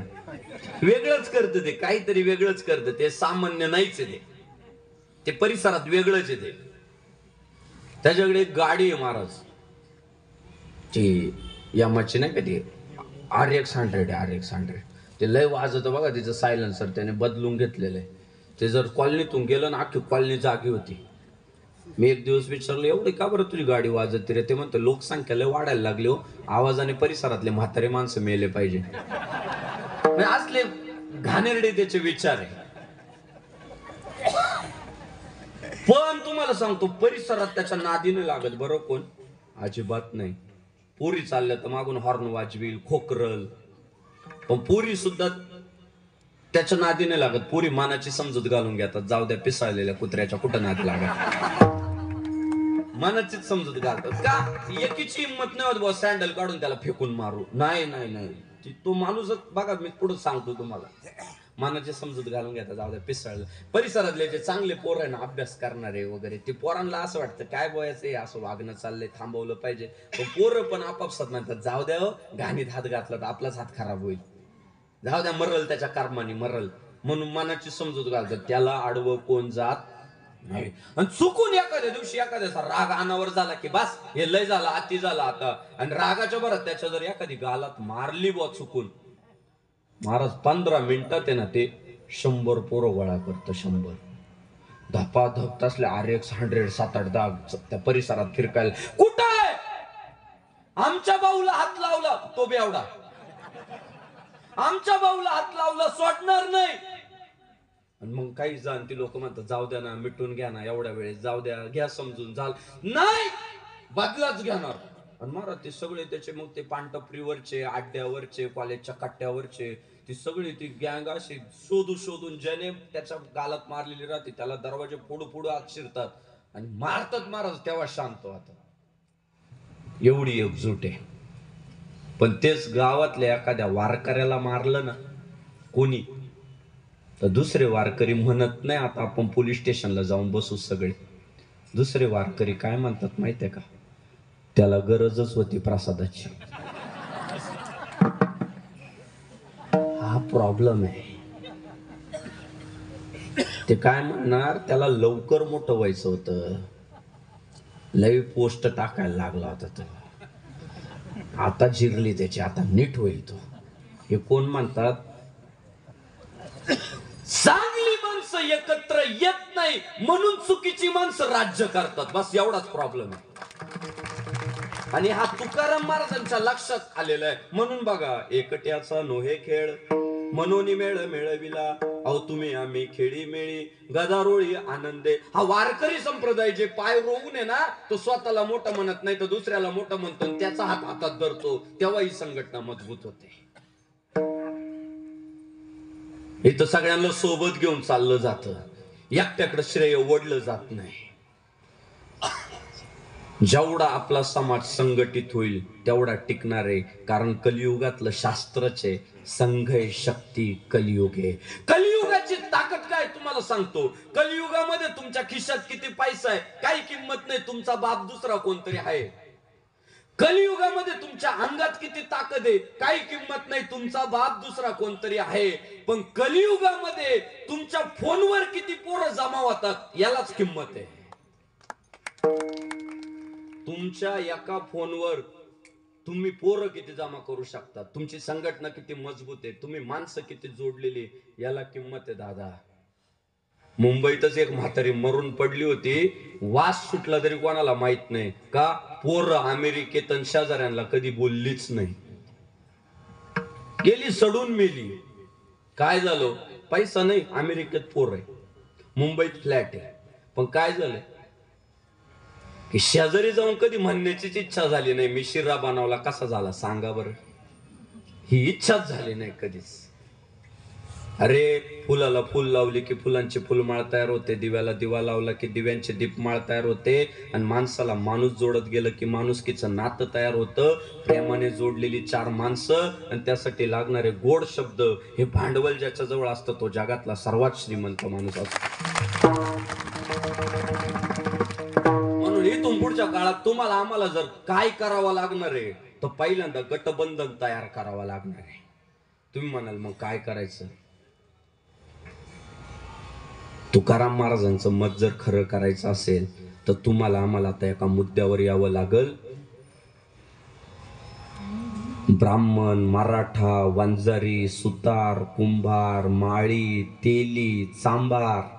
वेगळंच करतं ते, काहीतरी वेगळंच करतं ते. सामान्य नाहीच आहे ते परिसरात वेगळंच आहे ते. त्याच्याकडे एक गाडी आहे महाराज, ती यामाची नाही का, ती RX-100 RX-100. ते लय वाजत बघा, तिचं सायलेन्सर त्याने बदलून घेतलेलं आहे. ते जर कॉलनीतून गेलं ना, अख्खी कॉलनी जागी होती. मी एक दिवस विचारलं, एवढी का बरं तुझी गाडी वाजत रे? ते म्हणतं लोकसंख्या लय वाढायला लागली हो, आवाजाने परिसरातले म्हातारे माणसं मेले पाहिजे. असले घाणेरडे त्याचे विचार आहे. पण तुम्हाला सांगतो, परिसरात त्याच्या नादीने लागत बरं कोण? अजिबात नाही. पोरी चालल्या तर मागून हॉर्न वाजवील, खोकरल, पण पोरी सुद्धा त्याच्या नादीने लागत. पोरी मानाची समजूत घालून घेतात, जाऊ द्या पिसाळलेल्या कुत्र्याच्या कुठं नादी लागत, मानाचीच समजूत घालतात. का एकीची हिंमत नाही होत बुवा सँडल काढून त्याला फेकून मारू. नाही नाही नाही, तो माणूसच बघा, मी पुढे सांगतो तुम्हाला. मानाची समजूत घालून घेतात, जाऊ द्या पिसाळलं. परिसरातले जे चांगले पोर आहे ना, अभ्यास करणारे वगैरे, ते पोरांना असं वाटतं काय बोलायचं, असं वागणं चाललंय, थांबवलं पाहिजे. पण पोरं पण आपापसात म्हणतात, जाऊ द्या हो, घाणीत हात घातला तर आपलाच हात खराब होईल, जाऊ द्या, मरल त्याच्या कर्माने मरल, म्हणून मनाची समजूत घालतात. त्याला आडवं कोण जात नाही. आणि चुकून एखाद्या दिवशी एखाद्याचा राग अनावर झाला की बस, हे लय झाला, अति झाला आता, आणि रागाच्या भरात त्याच्या जर एखादी गालात मारली बुवा चुकून, महाराज 15 मिनिटात आहे ना ते 100 पोरं गोळा करतं. 100 धपाधप तसल्या RX-100 7-8 दाग त्या परिसरात फिरकायला. कुठं आहे? आमच्या भाऊला हात लावला तो बेवडा, आमच्या भाऊला हात लावला सोडणार नाही. आणि मग काही जाणती लोक म्हणतात, जाऊ द्या ना, मिटून घ्या ना, एवढ्या वेळेस जाऊ द्या, घ्या समजून, झालं नाही, बदलाच घेणार. आणि महाराज ते सगळे त्याचे मग ते पानटपरीवरचे, अड्ड्यावरचे, कॉलेजच्या कट्ट्यावरचे ते सगळे ती गँग अशी शोधून ज्याने त्याच्या गालात मारलेली राहते त्याला दरवाजे पुढे आत शिरतात आणि मारतात महाराज, तेव्हा शांत होतात. एवढी एकजूट आहे. पण तेच गावातल्या एखाद्या वारकऱ्याला मारलं ना कोणी, तर दुसरे वारकरी म्हणत नाही आता आपण पोलीस स्टेशनला जाऊन बसू सगळे. दुसरे वारकरी काय म्हणतात माहितीये का, त्याला गरजच होती प्रसादाची. हा प्रॉब्लेम आहे. ते काय म्हणणार, त्याला लवकर मोठं व्हायचं होतं, लई पोस्ट टाकायला लागला होता तो, आता जिरली त्याची, आता नीट होईल तो. हे कोण म्हणतात, चांगली माणसं एकत्र येत नाही म्हणून चुकीची माणसं राज्य करतात. बस एवढाच प्रॉब्लेम आहे. आणि हा तुकाराम महाराजांच्या लक्षात आलेला आहे. म्हणून बघा, एकट्याचा नोहे खेळ मनोनी मेळ मेळविला, अहो तुम्ही आम्ही खेळी मेळी गदारोळी आनंदे. हा वारकरी संप्रदाय जे पाय रोवून आहे ना, तो स्वतःला मोठं म्हणत नाही तर दुसऱ्याला मोठं म्हणतो, त्याचा हात हातात धरतो, तेव्हा ही संघटना मजबूत होते. इथं सगळ्यांना सोबत घेऊन चाललं जातं, एकट्याकडे श्रेय ओढलं जात नाही. जेवढा आपला समाज संघटित होईल तेवढा टिकणार आहे. कारण कलियुगातलं शास्त्रच आहे, संघ शक्ती कलियुग आहे. कलियुगाची ताकद काय तुम्हाला सांगतो. कलियुगामध्ये तुमच्या खिशात किती पैसा आहे काही किंमत नाही, तुमचा बाप दुसरा कोणतरी आहे. कलियुगामध्ये तुमच्या अंगात किती ताकद आहे काही किंमत नाही, तुमचा बाप दुसरा कोणतरी आहे. पण कलियुगामध्ये तुमच्या फोनवर किती पोरं जमा होतात यालाच किंमत आहे. तुमच्या एका फोनवर तुम्ही पोरं किती जमा करू शकता, तुमची संघटना किती मजबूत आहे, तुम्ही माणसं किती जोडलेली, याला किंमत आहे दादा. मुंबईतच एक म्हातारी मरून पडली होती, वास सुटला तरी कोणाला माहित नाही का, पोरं अमेरिकेत शेजाऱ्यांना कधी बोललीच नाही, गेली सडून मेली. काय झालं, पैसा नाही, अमेरिकेत पोर आहे, मुंबईत फ्लॅट आहे. पण काय झालं की शेजारी जाऊन कधी म्हणण्याचीच इच्छा झाली नाही, मी शिरा बनवला, कसा झाला सांगा बरं, ही इच्छाच झाली नाही कधीच. अरे फुलाला फुल लावली की फुलांची फुलमाळ तयार होते, दिव्याला दिवा लावला की दिव्यांचे दीपमाळ तयार होते, आणि माणसाला माणूस जोडत गेलं की माणुसकीचं नातं तयार होतं. प्रेमाने जोडलेली चार माणसं आणि त्यासाठी लागणारे गोड शब्द, हे भांडवल ज्याच्या जवळ असतं तो जगातला सर्वात श्रीमंत माणूस असतो. म्हणून इथून पुढच्या काळात तुम्हाला आम्हाला जर काय करावं लागणार आहे तर पहिल्यांदा गटबंधन तयार करावं लागणार आहे. तुम्ही म्हणाल मग काय करायचं, तुकाराम महाराजांचं मत जर खरं करायचं असेल तर तुम्हाला आम्हाला आता एका मुद्द्यावर यावं लागल. ब्राह्मण, मराठा, वंजारी, सुतार, कुंभार, माळी, तेली, चांभार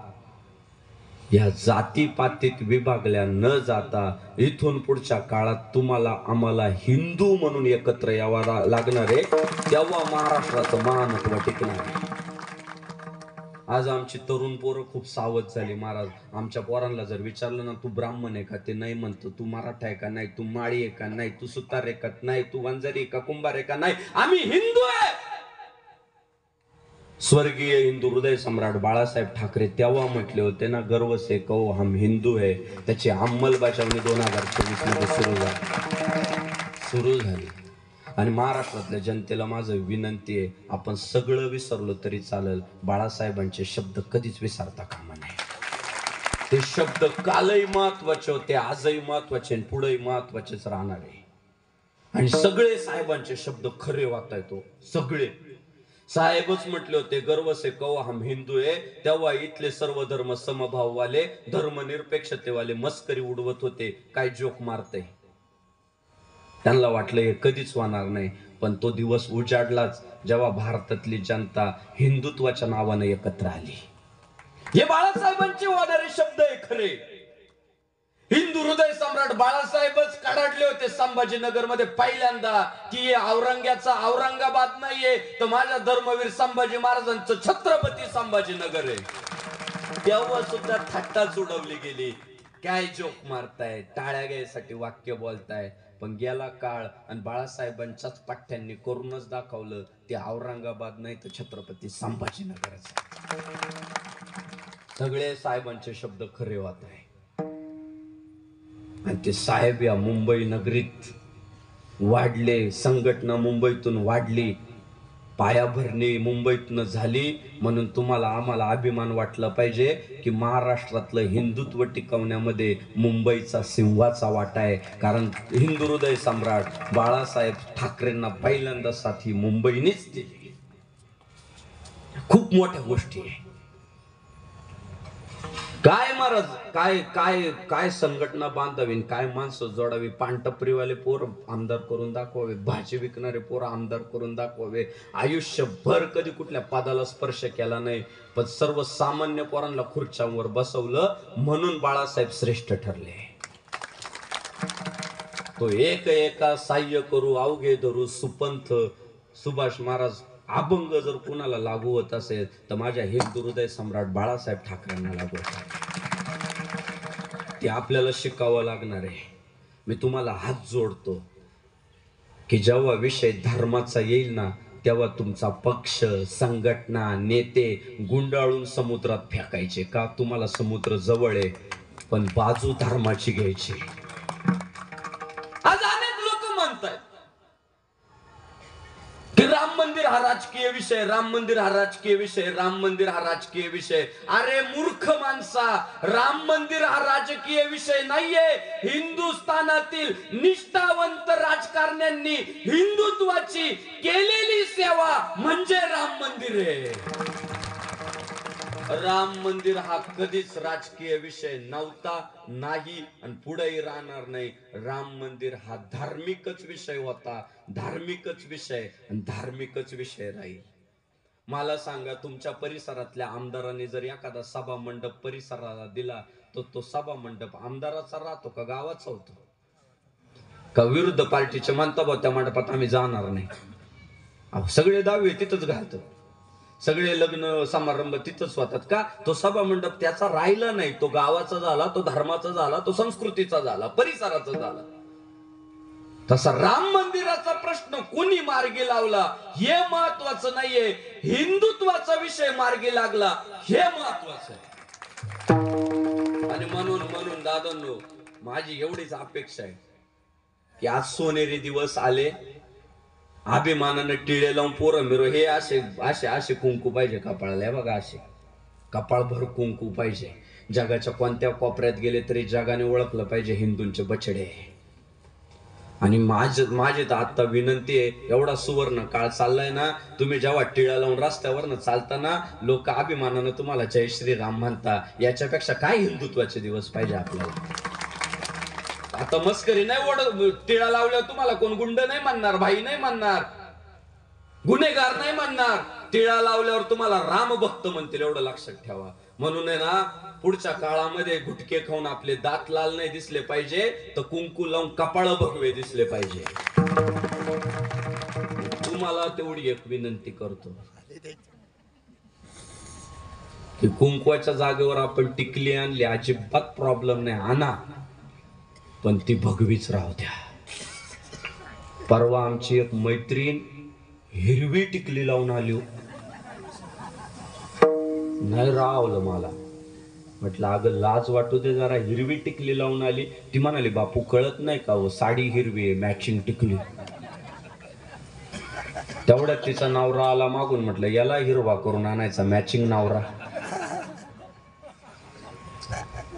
या जातीपातीत विभागल्या न जाता इथून पुढच्या काळात तुम्हाला आम्हाला हिंदू म्हणून एकत्र यावा लागणार आहे, तेव्हा महाराष्ट्राचं महानत्व टिकणार आहे. आज आमची तरुण पोरं खूप सावध झाली. महाराज आमच्या पोरांना जर विचारलं ना, तू ब्राह्मण आहे का, ते नाही म्हणतो. तू मराठा आहे का, नाही. तू माळी आहे का, नाही. तू सुतार आहे का, नाही. तू वंजारी आहे का, कुंभार आहे का, नाही. आम्ही हिंदू आहे. स्वर्गीय हिंदू हृदय सम्राट बाळासाहेब ठाकरे तेव्हा म्हटले होते ना, गर्व से कहो हम हिंदू है. त्याची अंमलबजावणी 2024 मध्ये सुरू झाली. आणि महाराष्ट्रातल्या जनतेला माझं विनंती आहे, आपण सगळं विसरलो तरी चालेल, बाळासाहेबांचे शब्द कधीच विसरता कामा नये. ते शब्द कालही महत्वाचे होते, आजही महत्वाचे, पुढेही महत्वाचेच राहणार आहे. आणि सगळे साहेबांचे शब्द खरे वाटायतो. सगळे साहेबच म्हटले होते, गर्व से कहो हम हिंदू है. तेव्हा इथले सर्व धर्म समभाव वाले, धर्मनिरपेक्षतेवाले मस्करी उडवत होते, काय जोक मारते. त्यांना वाटलं हे कधीच होणार नाही. पण तो दिवस उजाडलाच जेव्हा भारतातली जनता हिंदुत्वाच्या नावाने एकत्र आली. हे बाळासाहेबांचे होणारे शब्द आहे खरे. हिंदू हृदय सम्राट बाळासाहेबच कडाडले होते संभाजीनगर मध्ये पहिल्यांदा की औरंग्याचा औरंगाबाद नाहीये तर माझ्या धर्मवीर संभाजी महाराजांचं छत्रपती संभाजीनगर आहे. तेव्हा सुद्धा थट्टाच उडवली गेली. काय जोक मारताय, टाळ्या घ्यायसाठी वाक्य बोलताय. पण गेला काळ आणि बाळासाहेबांच्याच पाठ्यांनी करूनच दाखवलं ते औरंगाबाद नाही तर छत्रपती संभाजीनगरच. सगळे साहेबांचे शब्द खरे होत आहे. आणि ते साहेब या मुंबई नगरीत वाढले, संघटना मुंबईतून वाढली, पायाभरणी मुंबईतनं झाली. म्हणून तुम्हाला आम्हाला अभिमान वाटला पाहिजे की महाराष्ट्रातलं हिंदुत्व टिकवण्यामध्ये मुंबईचा सिंहाचा वाटा आहे. कारण हिंदू हृदय सम्राट बाळासाहेब ठाकरेंना पहिल्यांदा साथी मुंबईनेच दिली. खूप मोठ्या गोष्टी आहे. काय महाराज, काय काय काय संघटना बांधावी, काय माणसं जोडावी. पानटपरीवाले पोर आमदार करून दाखवावे, भाजी विकणारे पोर आमदार करून दाखवावे. आयुष्यभर कधी कुठल्या पदाला स्पर्श केला नाही, पण सर्वसामान्य पोरांना खुर्च्यांवर बसवलं म्हणून बाळासाहेब श्रेष्ठ ठरले. तो एक एका साह्य करू अवघे धरू सुपंथ. सुभाष महाराज अभंग जर कुणाला लागू होत असेल तर माझ्या हिंदू हृदय सम्राट बाळासाहेब ठाकरेंना लागू होत. ते आपल्याला शिकावं लागणार आहे. मी तुम्हाला हात जोडतो की जेव्हा विषय धर्माचा येईल ना तेव्हा तुमचा पक्ष, संघटना, नेते गुंडाळून समुद्रात फेकायचे. का? तुम्हाला समुद्र जवळ आहे, पण बाजू धर्माची घ्यायची. आज अनेक लोक म्हणतात की राम मंदिर हा राजकीय विषय, राम मंदिर हा राजकीय विषय, राम मंदिर हा राजकीय विषय. अरे मूर्ख माणसा, राम मंदिर हा राजकीय विषय नाहीये. हिंदुस्थानातील निष्ठावंत राजकारण्यांनी हिंदुत्वाची केलेली सेवा म्हणजे राम मंदिर आहे. राम मंदिर हा कधीच राजकीय विषय नव्हता, नाही आणि पुढेही राहणार नाही. राम मंदिर हा धार्मिकच विषय होता, धार्मिकच विषय आणि धार्मिकच विषय राहील. मला सांगा, तुमच्या परिसरातल्या आमदारांनी जर एखादा सभा मंडप परिसराला दिला तर तो सभा मंडप आमदाराचा राहतो का गावाचा होतो? का विरुद्ध पार्टीचे म्हणता बा त्या मंडपात आम्ही जाणार नाही? सगळे दावे तिथंच घालतात, सगळे लग्न समारंभ तिथंच होतात. का? तो सभा मंडप त्याचा राहिला नाही, तो गावाचा झाला, तो धर्माचा झाला, तो संस्कृतीचा झाला, परिसराचा झाला. तसा राम मंदिराचा प्रश्न कोणी मार्गी लावला हे महत्वाचं नाहीये, हिंदुत्वाचा विषय मार्गी लागला हे महत्वाचं आहे. आणि म्हणून दादांनो, माझी एवढीच अपेक्षा आहे की आज सोनेरी दिवस आले, अभिमानानं टिळे लावून पोरं मिरो हे असे असे असे कुंकू पाहिजे कपाळाला. बघा, असे कपाळभर कुंकू पाहिजे. जगाच्या कोणत्या कोपऱ्यात गेले तरी जगाने ओळखलं पाहिजे हिंदूंचे बछडे. आणि माझी तर आता विनंती आहे, एवढा सुवर्ण काळ चाललाय ना, तुम्ही जेव्हा टिळा लावून रस्त्यावरनं चालताना लोक अभिमानानं तुम्हाला जय श्रीराम म्हणता, याच्यापेक्षा काय हिंदुत्वाचे दिवस पाहिजे आपल्याला? आता मस्करी नाही ओढ. टिळा लावल्यावर तुम्हाला कोण गुंड नाही म्हणणार, भाई नाही म्हणणार, गुन्हेगार नाही म्हणणार. टिळा लावल्यावर तुम्हाला रामभक्त म्हणतील, एवढं लक्षात ठेवा. म्हणून आहे ना, पुढच्या काळामध्ये गुटके खाऊन आपले दात लाल नाही दिसले पाहिजे, तर कुंकू लावून कपाळ भगवे दिसले पाहिजे. तुम्हाला तेवढी एक विनंती करतो की कुंकवाच्या जागेवर आपण टिकली आणली, अजिबात प्रॉब्लेम नाही, आणा, पण ती भगवीच राहू द्या. परवा आमची एक मैत्रीण हिरवी टिकली लावून आली, नाही रावलं. मला म्हटलं अगं लाज वाटू दे जरा, हिरवी टिकली लावून आली. ती म्हणाली बापू कळत नाही का हो, साडी हिरवी आहे, मॅचिंग टिकली. तेवढ्यात तिचा नवरा आला मागून, म्हटलं याला हिरवा करून आणायचा, मॅचिंग नवरा.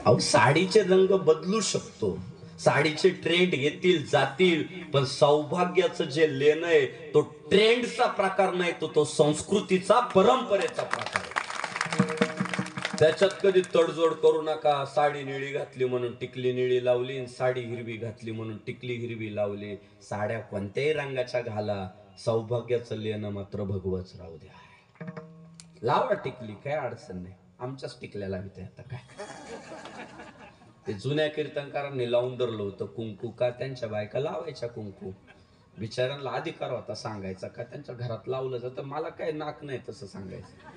अहो, साडीचे रंग बदलू शकतो, साडीचे ट्रेंड येतील जातील, पण सौभाग्याचं जे लेणं आहे तो ट्रेंडचा प्रकार नाही, तो संस्कृतीचा, परंपरेचा प्रकार आहे. त्याच्यात कधी तडजोड करू नका. साडी निळी घातली म्हणून टिकली निळी लावली, साडी हिरवी घातली म्हणून टिकली हिरवी लावली. साड्या कोणत्याही रंगाच्या घाला, सौभाग्याचं लेणं मात्र भगवच राहू द्या. लावा टिकली, काय अडचण नाही, आमच्याच टिकल्या लावते. आता काय ते जुन्या कीर्तनकारांनी लावून धरलं होतं कुंकू, का त्यांच्या बायका लावायच्या कुंकू. बिचाऱ्यांना अधिकार होता सांगायचा का त्यांच्या घरात लावलं जातं, मला काय नाक नाही तसं सांगायचं.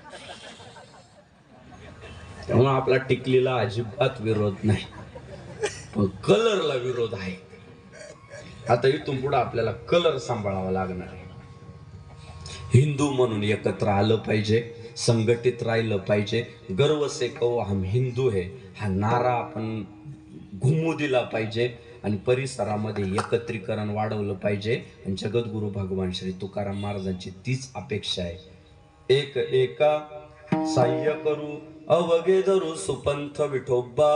त्यामुळे आपला टिकलीला अजिबात विरोध नाही, पण कलरला विरोध आहे. आता इथून पुढे आपल्याला कलर सांभाळावा लागणार आहे. हिंदू म्हणून एकत्र आलं पाहिजे, संघटित राहिलं पाहिजे. गर्व से कहो हम हिंदू है हा नारा आपण घुमू दिला पाहिजे आणि परिसरामध्ये एकत्रीकरण वाढवलं पाहिजे. आणि जगद्गुरु भगवान श्री तुकाराम महाराजांची तीच अपेक्षा आहे. एक एका साह्य करू अवघे धरू सुपंथ विठोबा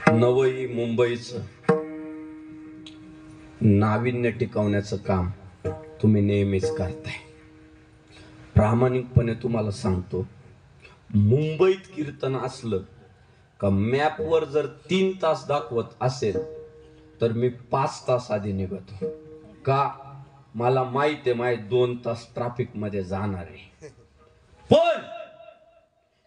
नवई मुंबईचं नाविन्य टिकवण्याचं काम तुम्ही नेहमीच करताय. प्रामाणिकपणे तुम्हाला सांगतो, मुंबईत कीर्तन असलं का मॅपवर जर 3 तास दाखवत असेल तर मी 5 तास आधी निघतो. का? मला माहिती आहे 2 तास ट्रॅफिक मध्ये जाणार आहे. पण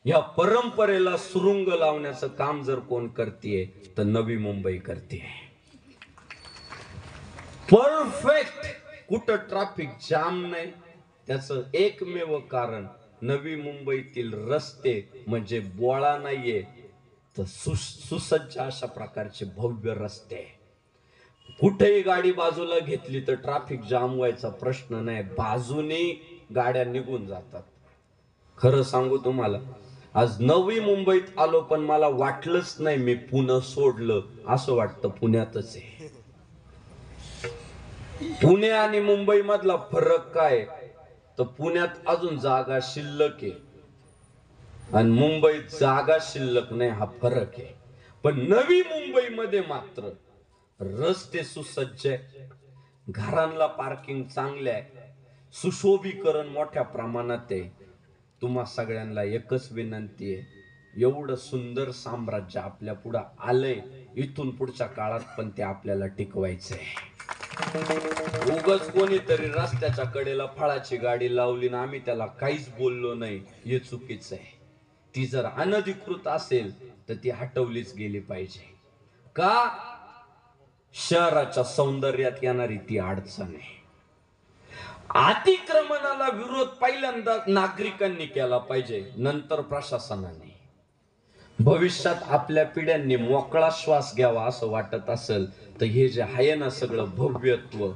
या परंपरेला सुरुंग लावण्याचं काम जर कोण करतेय तर नवी मुंबई करते. परफेक्ट, कुठं ट्रॅफिक जाम नाही. त्याचं एकमेव कारण नवी मुंबईतील रस्ते म्हणजे बोळा नाहीये तर सुसज्ज अशा प्रकारचे भव्य रस्ते. कुठेही गाडी बाजूला घेतली तर ट्रॅफिक जाम व्हायचा प्रश्न नाही. बाजूने गाड्या निघून जातात. खरं सांगू तुम्हाला, आज नवी मुंबईत आलो पण मला वाटलंच नाही मी पुणे सोडलं. असं वाटतं पुण्यातच आहे. पुणे आणि मुंबई मधला फरक काय तर पुण्यात अजून जागा शिल्लक आहे आणि मुंबईत जागा शिल्लक नाही, हा फरक आहे. पण नवी मुंबईमध्ये मात्र रस्ते सुसज्ज आहे, घरांना पार्किंग चांगले आहे, सुशोभीकरण मोठ्या प्रमाणात आहे. तुम्हा सगळ्यांना एकच विनंती आहे, एवढं सुंदर साम्राज्य आपल्या पुढे आलंय, इथून पुढच्या काळात पण ते आपल्याला टिकवायचंय. उगाच कोणीतरी रस्त्याच्या कडेला फळाची गाडी लावली ना आम्ही त्याला काहीच बोललो नाही, हे चुकीचं आहे. ती जर अनधिकृत असेल तर ती हटवलीच गेली पाहिजे. का? शहराच्या सौंदर्यात येणारी ती अडचण आहे. अतिक्रमणाला विरोध पहिल्यांदा नागरिकांनी केला पाहिजे, नंतर प्रशासनाने. भविष्यात आपल्या पिढ्यांनी मोकळा श्वास घ्यावा असं वाटत असेल तर हे जे आहे ना सगळं भव्यत्व,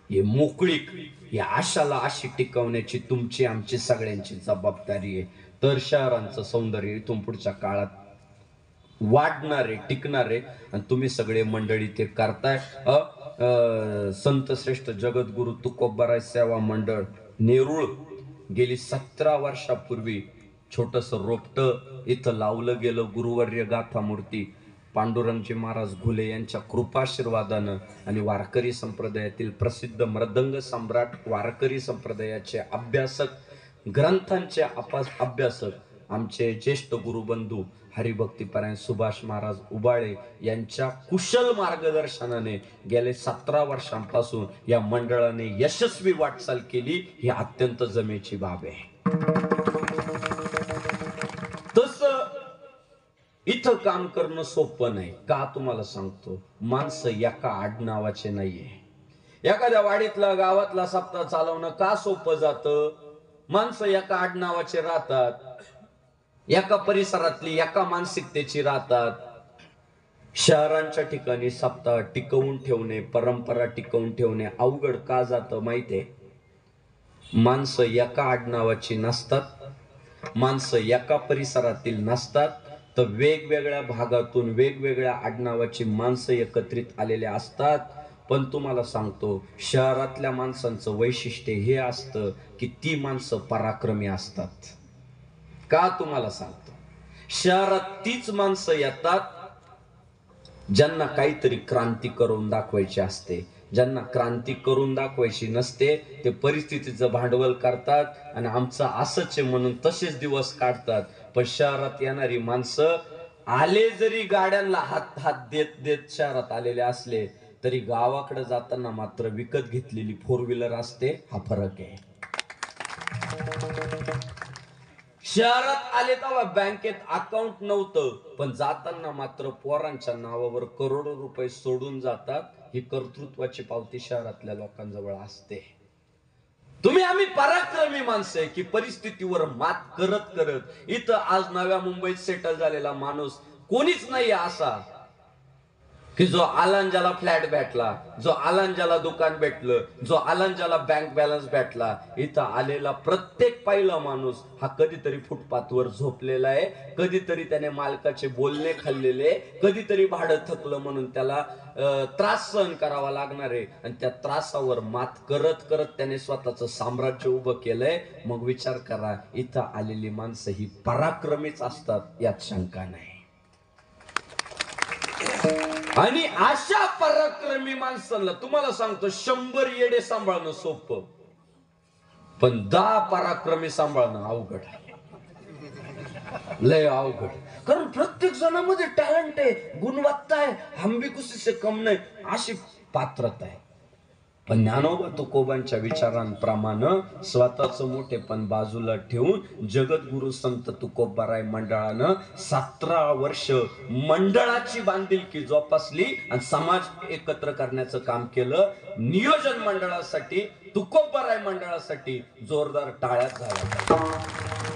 हे मोकळीक, या आशाला अशी टिकवण्याची तुमची आमची सगळ्यांची जबाबदारी आहे. तर शहरांचं सौंदर्य इथून पुढच्या काळात वाढणारे, टिकणारे, आणि तुम्ही सगळे मंडळी ते करताय. संत श्रेष्ठ जगद्गुरु तुकोबाराय सेवा मंडळ नेरूळ गेली 17 वर्षापूर्वी छोटस रोपट इथं लावलं गेलं. गुरुवर्य गाथा मूर्ती पांडुरंगजी महाराज घुले यांच्या कृपाशीर्वादानं आणि वारकरी संप्रदायातील प्रसिद्ध मृदंग सम्राट वारकरी संप्रदायाचे अभ्यासक ग्रंथांचे अभ्यासक आमचे ज्येष्ठ गुरुबंधू हरिभक्तीपरायण सुभाष महाराज उबाळे यांच्या कुशल मार्गदर्शनाने गेले 17 वर्षांपासून या मंडळाने यशस्वी वाटचाल केली ही अत्यंत जमेची बाब आहे. तसं इथं काम करणं सोपं नाही. का तुम्हाला सांगतो, माणसं एका आडनावाचे नाहीये. एखाद्या वाडीतला गावातला सप्ताह चालवणं का सोपं जातं? माणसं एका आडनावाचे राहतात, एका परिसरातली एका मानसिकतेची राहतात. शहरांच्या ठिकाणी सप्ताह टिकवून ठेवणे, परंपरा टिकवून ठेवणे अवघड का जातं माहितीये? माणसं एका आडनावाची नसतात, माणसं एका परिसरातील नसतात, तर वेगवेगळ्या भागातून वेगवेगळ्या आडनावाची माणसं एकत्रित आलेले असतात. पण तुम्हाला सांगतो, शहरातल्या माणसांचं वैशिष्ट्य हे असतं की ती माणसं पराक्रमी असतात. का तुम्हाला सांगतो, शहरात तीच माणसं येतात ज्यांना काहीतरी क्रांती करून दाखवायची असते. ज्यांना क्रांती करून दाखवायची नसते ते परिस्थितीचं भांडवल करतात आणि आमचं असंच आहे म्हणून तसेच दिवस काढतात. पण शहरात येणारी माणसं आले जरी गाड्यांना हात हात देत देत शहरात आलेले असले तरी गावाकडे जाताना मात्र विकत घेतलेली 4 व्हीलर असते. हा फरक आहे. शहरात आले तेव्हा बँकेत अकाउंट नव्हतं, पण जाताना मात्र पोरांच्या नावावर करोडो रुपये सोडून जातात. ही कर्तृत्वाची पावती शहरातल्या लोकांजवळ असते. आम्ही पराक्रमी माणसं आहे की परिस्थितीवर मात करत करत इथं आज नव्या मुंबईत सेटल झालेला माणूस कोणीच नाही असा की जो आलांजाला फ्लॅट भेटला, जो आलांजाला दुकान भेटलं, जो आलांजाला बँक बॅलन्स भेटला. इथं आलेला प्रत्येक पहिला माणूस हा कधीतरी फुटपाथवर झोपलेला आहे, कधीतरी त्याने मालकाचे बोलणे खाल्लेले, कधीतरी भाडं थकलं म्हणून त्याला त्रास सहन करावा लागणार आहे आणि त्या त्रासावर मात करत करत त्याने स्वतःचं साम्राज्य उभं केलंय. मग विचार करा, इथं आलेली माणसं ही पराक्रमीच असतात, यात शंका नाही. आणि अशा पराक्रमी माणसांना तुम्हाला सांगतो 100 येडे सांभाळणं सोपं, पण 10 पराक्रमी सांभाळणं अवघड आहे, लय अवघड. कारण प्रत्येक जणांमध्ये टॅलेंट आहे, गुणवत्ता आहे, हमबिकुसी से कम नाही अशी पात्रता आहे. पण ज्ञानोबा तुकोबांच्या विचारांप्रमाणे स्वतःच मोठेपण बाजूला ठेवून जगद्गुरु संत तुकोबाराय मंडळानं 17 वर्ष मंडळाची बांधिलकी जोपासली आणि समाज एकत्र करण्याचं काम केलं. नियोजन मंडळासाठी, तुकोबाराय मंडळासाठी जोरदार टाळ्याच झाल्या.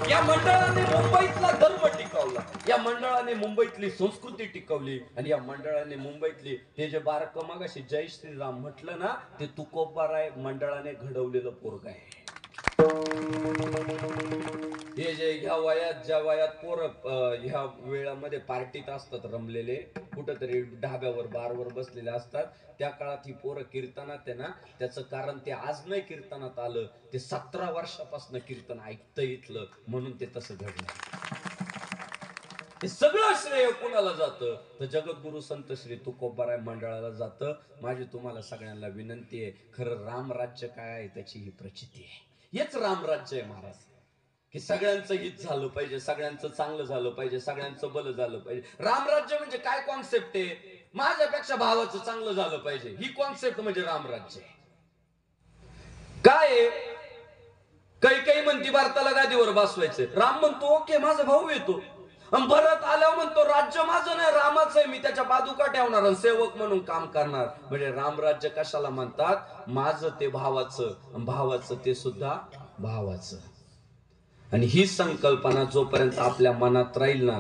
या मंडळाने मुंबईतला धर्म टिकवला, या मंडळाने मुंबईतली संस्कृती टिकवली आणि या मंडळाने मुंबईतली हे जे बारक मगाशी जय श्रीराम म्हटलं ना, ते तुकोबाराय मंडळाने घडवलेलं पोरग आहे. हे जे ज्या वयात पोरं ह्या वेळामध्ये पार्टीत असतात रमलेले, कुठंतरी ढाब्यावर बारवर बसलेले असतात, त्या काळात ही पोरं कीर्तनात आहे ना, त्याचं कारण ते आज नाही कीर्तनात आलं, ते 17 वर्षापासून कीर्तन ऐकतं इथलं म्हणून ते तसं घडलं. हे सगळं श्रेय कुणाला जातं तर जगद्गुरु संत श्री तुकोबाराय मंडळाला जातं. माझी तुम्हाला सगळ्यांना विनंती आहे, खरं रामराज्य काय आहे त्याची ही प्रचिती आहे. हेच रामराज्य आहे महाराज, की सगळ्यांचं हित झालं पाहिजे, सगळ्यांचं चांगलं झालं पाहिजे, सगळ्यांचं भलं झालं पाहिजे. रामराज्य म्हणजे काय कॉन्सेप्ट आहे? माझ्यापेक्षा भावाचं चांगलं झालं पाहिजे, ही कॉन्सेप्ट म्हणजे रामराज्य आहे. काय काही म्हणती भारताला गादीवर बसवायचं, राम म्हणतो ओके माझा भाऊ येतो, भरत आल्यावर म्हणतो राज्य माझं नाही रामाचं आहे, मी त्याच्या बाजूका ठेवणार आणि सेवक म्हणून काम करणार. म्हणजे रामराज्य कशाला म्हणतात? माझं ते भावाचं, भावाचं ते सुद्धा भावाचं. आणि ही संकल्पना जोपर्यंत आपल्या मनात राहील ना,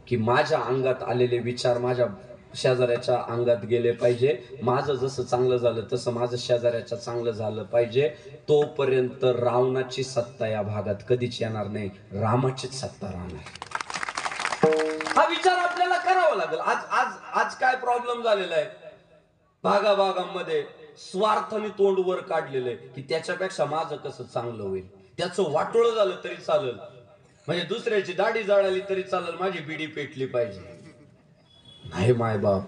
की माझ्या अंगात आलेले विचार माझ्या शेजाऱ्याच्या अंगात गेले पाहिजे, माझं जसं चांगलं झालं तसं माझं शेजाऱ्याच्या चांगलं झालं पाहिजे, तोपर्यंत रावणाची सत्ता या भागात कधीच येणार नाही, रामाचीच सत्ता राहणार. हा विचार आपल्याला करावा लागेल. आज आज आज काय प्रॉब्लेम झालेला आहे, भागाभागांमध्ये स्वार्थाने तोंड वर काढलेलं आहे की त्याच्यापेक्षा माझं कसं चांगलं होईल, त्याचं वाटोळं झालं तरी चालेल, म्हणजे दुसऱ्याची दाढी जाळली तरी चालेल, माझी बिडी पेटली पाहिजे. नाही मायबाप,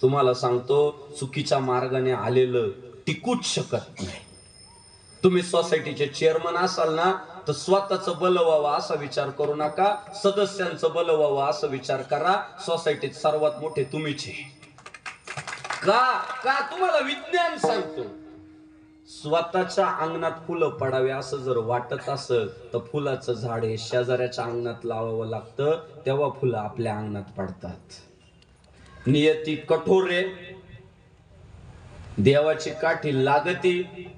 तुम्हाला सांगतो चुकीच्या मार्गाने आलेलं टिकूच शकत नाही. तुम्ही सोसायटीचे चेअरमन असाल ना, तर स्वतःचं बल व्हावं असा विचार करू नका, सदस्यांचं बल व्हावं असं विचार करा. सोसायटीत सर्वात मोठे तुम्हीच आहे. का का तुम्हाला विज्ञान सांगतो. स्वतःच्या अंगणात फुलं पडावे असं जर वाटत असेल तर फुलाचं झाड हे शेजाऱ्याच्या अंगणात लावावं लागतं, तेव्हा फुलं आपल्या अंगणात पडतात. नियती कठोर आहे, देवाची काठी लागती,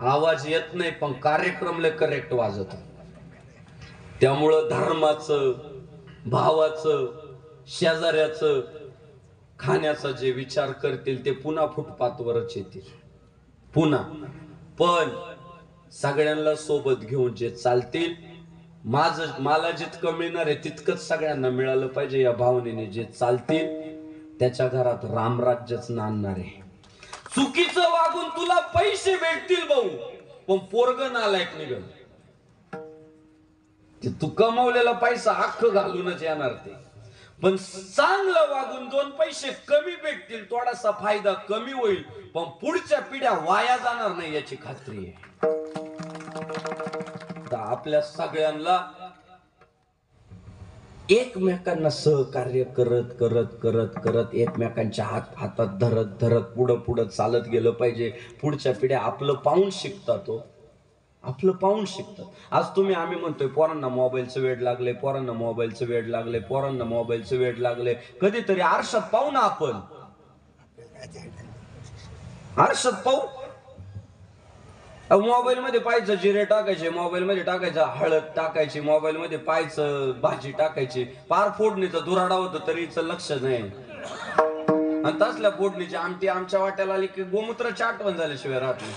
आवाज येत नाही पण कार्यक्रमले करेक्ट वाजत. त्यामुळं धर्माचं, भावाचं, शेजाऱ्याचं, खाण्याचा जे विचार करतील ते पुन्हा फुटपाथवरच येतील पुन्हा. पण सगळ्यांना सोबत घेऊन जे चालतील, मला जितकं मिळणार आहे तितकंच सगळ्यांना मिळालं पाहिजे या भावनेने जे चालतील, त्याच्या घरात रामराज्यच नांदणार आहे. चुकीचं वागून तुला पैसे भेटतील भाऊ, पण पोरग नालायक निघल. तू कमवलेला पैसा अख्ख घालूनच येणार ते. पण चांगलं वागून 2 पैसे कमी भेटतील, थोडासा फायदा कमी होईल, पण पुढच्या पिढ्या वाया जाणार नाही याची खात्री आहे. आपल्या सगळ्यांना एकमेकांना सहकार्य करत करत करत करत एकमेकांच्या हातात धरत धरत पुढं पुढं चालत गेलं पाहिजे. पुढच्या पिढ्या आपलं पाहून शिकतात, आपलं पाहून शिकतात. आज तुम्ही आम्ही म्हणतोय पोरांना मोबाईलचं वेड लागले, पोरांना मोबाईलचं वेड लागले, पोरांना मोबाईलचं वेड लागले. कधीतरी आरशात पाहू ना, आपण आरशात पाहू. मोबाईल मध्ये पाहायचं जिरे टाकायचे, मोबाईल मध्ये टाकायचं हळद टाकायची, मोबाईल मध्ये पाहायचं भाजी टाकायची, पार फोडणीचं दुराडा होतं तरीच लक्ष नाही. आणि तसल्या फोडणीची आमटी आमच्या वाट्याला आली की गोमूत्राची आठवण झाल्याशिवाय राहत नाही.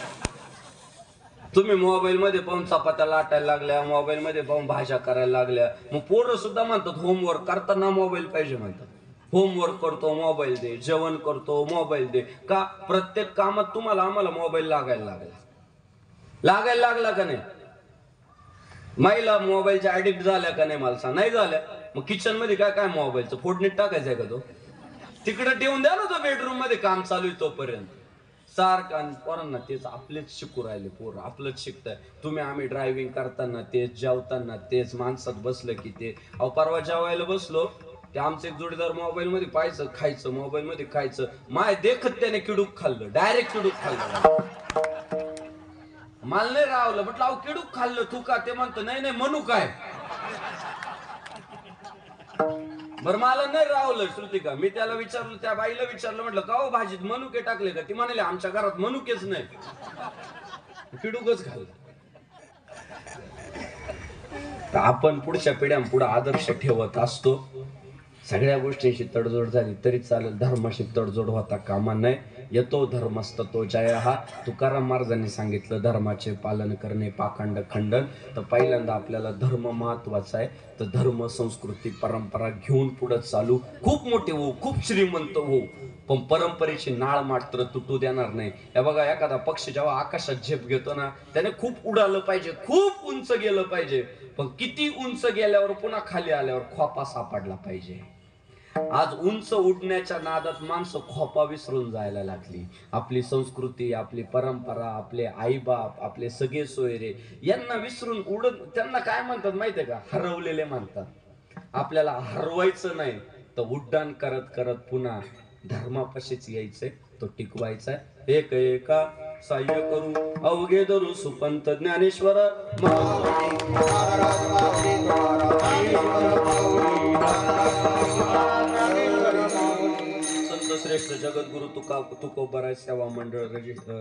तुम्ही मोबाईल मध्ये पाहून चपात्या लाटायला लागल्या, मोबाईल मध्ये पाहून भाज्या करायला लागल्या. मग पोरं सुद्धा म्हणतात होमवर्क करताना मोबाईल पाहिजे म्हणतात. होमवर्क करतो मोबाईल दे, जेवण करतो मोबाईल दे. का प्रत्येक कामात तुम्हाला आम्हाला मोबाईल लागायला लागला का नाही? महिला मोबाईलच्या ऍडिक्ट झाल्या का नाही मला सांग. नाही झाल्या. मग किचन मध्ये काय काय मोबाईलचं फोडणीत टाकायचंय का तो? तिकडे ठेवून द्या ना तो बेडरूम मध्ये, काम चालू आहे तोपर्यंत. सारखा पोरांना तेच आपलेच शिकू राहिले, पोरं आपलंच शिकताय. तुम्ही आम्ही ड्रायव्हिंग करताना तेच, जेवताना तेच, माणसात बसलं की ते. अहो परवा जेवायला बसलो, ते आमचे एक जोडीदार मोबाईल मध्ये पाहायचं, खायचं, मोबाईल मध्ये खायचं. माय देखत त्याने किडूक खाल्लं, डायरेक्ट किडूक खाल्लं. मला नाही रावलं, म्हटलं अहो किडूक खाल्लं तू का? ते म्हणतं नाही नाही म्हणू काय. बरं मला नाही रावलं श्रुतिका. मी त्याला विचारलं, त्या बाईला विचारलं, म्हटलं का हो भाजीत मनुके टाकले का? ती म्हणाली आमच्या घरात मनुकेच नाही, किडूकच खाल्लं. आपण पुढच्या पिढ्यांपुढे आदर्श ठेवत असतो. सगळ्या गोष्टींशी तडजोड झाली तरी चालेल, धर्माशी तडजोड होता कामा नये. येतो धर्मस्ततो जयः. तुकाराम महाराजांनी सांगितलं धर्माचे पालन करणे पाखंड खंडन. तर पहिल्यांदा आपल्याला धर्म महत्वाचा आहे. तर धर्म संस्कृती परंपरा घेऊन पुढे चालू, खूप मोठे होऊ, खूप श्रीमंत होऊ, पण परंपरेची नाळ मात्र तुटू देणार नाही. हे बघा, एखादा पक्षी जेव्हा आकाशात झेप घेतो ना, त्याने खूप उडालं पाहिजे, खूप उंच गेलं पाहिजे, पण किती उंच गेल्यावर पुन्हा खाली आल्यावर खोपा सापडला पाहिजे. आज उंच उडण्याच्या नादात माणसं खोपा विसरून जायला लागली. आपली संस्कृती, आपली परंपरा, आपले आईबाप, आपले सगळे सोयरे यांना विसरून उडत, त्यांना काय म्हणतात माहितीये का? हरवलेले म्हणतात. आपल्याला हरवायचं नाही तर उड्डाण करत करत पुन्हा धर्मापाशीच यायचंय, तो टिकवायचा आहे. एक एका साह्य करू अवघे धरू सुपंत ज्ञानेश्वर संत श्रेष्ठ जगद्गुरु तुकोबाराय सेवा मंडळ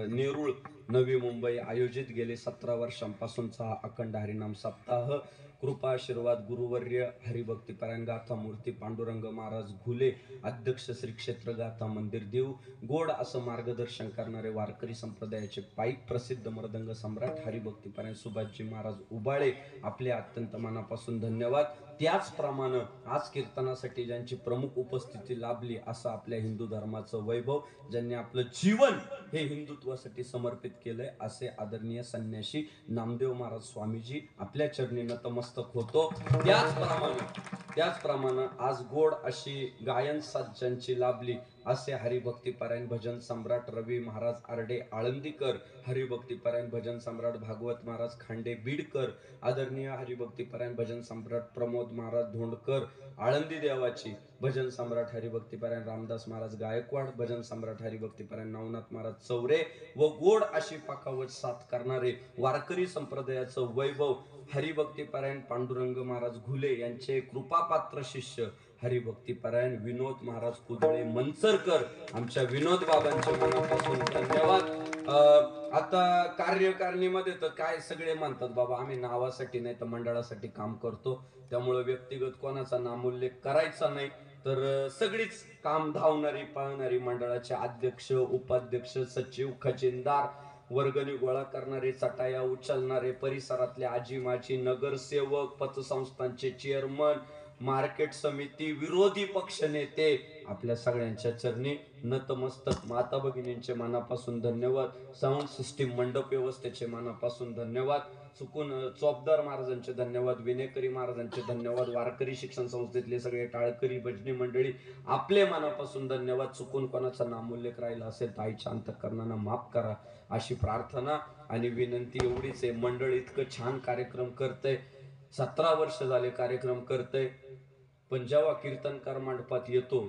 नेरूळ नवी मुंबई आयोजित गेले 17 वर्षांपासूनचा अखंड हरिनाम सप्ताह. कृपा आशीर्वाद गुरुवर्य हरिभक्तीपरायण गाथा मूर्ती पांडुरंग महाराज घुले अध्यक्ष श्री क्षेत्र गाथा मंदिर देव गोड असं मार्गदर्शन करणारे वारकरी संप्रदायाचे पाईक प्रसिद्ध मृदंग सम्राट हरिभक्तीपरायण सुभाषजी महाराज उबाळे, आपले अत्यंत मनापासून धन्यवाद. त्याचप्रमाणे आज कीर्तनासाठी ज्यांची प्रमुख उपस्थिती लाभली असं आपल्या हिंदू धर्माचं वैभव, ज्यांनी आपलं जीवन हे हिंदुत्वासाठी समर्पित केलंय, असे आदरणीय संन्यासी नामदेव महाराज स्वामीजी आपल्या चरणी नतमस्तक होतो. त्याचप्रमाणे त्याचप्रमाणे आज गोड अशी गायन साज्यांची लाभली असे हरिभक्तीपरायण भजन सम्राट रवी महाराज आरडे आळंदीकर, हरिभक्तीपरायण भजन सम्राट भागवत महाराज खांडे बीडकर, आदरणीय हरिभक्तीपरायण भजन सम्राट प्रमोद महाराज धोंडकर आळंदी देवाची, भजन सम्राट हरिभक्तीपरायण रामदास महाराज गायकवाड, भजन सम्राट हरिभक्तीपरायण नवनाथ महाराज चौरे व गोड अशी पाखावत साथ करणारे वारकरी संप्रदायाचं वैभव हरिभक्तीपरायण पांडुरंग महाराज घुले यांचे कृपापात्र शिष्य हरिभक्तीपरायण विनोद महाराज कुदळे मनसरकर, आमच्या विनोद बाबांचे मनापासून धन्यवाद। आता कार्यकारिणीमध्ये तर काय सगळे म्हणतात बाबा आम्ही नावासाठी नाही तर मंडळासाठी काम करतो, त्यामुळे व्यक्तिगत कोणाचा नामोल्लेख करायचा नाही, तर सगळीच काम धावणारी पळणारी मंडळाचे अध्यक्ष उपाध्यक्ष सचिव खजिनदार वर्गणी गोळा करणारे चटाया उचलणारे परिसरातले आजी माजी नगरसेवक पतसंस्थांचे चेअरमन मार्केट समिती विरोधी पक्ष नेते आपल्या सगळ्यांच्या चरणी नतमस्तक। माता भगिनींचे मनापासून धन्यवाद, साऊंड सिस्टीम मंडप व्यवस्थेचे मनापासून धन्यवाद, चुकून चोपदार महाराजांचे धन्यवाद, विनेकरी महाराजांचे धन्यवाद, वारकरी शिक्षण संस्थेतले सगळे टाळकरी भजनी मंडळी आपले मनापासून धन्यवाद। चुकून कोणाचा नामोल्लेख राहिला असेल तर आईच्या अंतःकरणाने माफ करा अशी प्रार्थना आणि विनंती एवढीच आहे। मंडळ इतकं छान कार्यक्रम करतंय, 17 वर्ष झाले कार्यक्रम करतंय, पण जेव्हा कीर्तनकार मंडपात येतो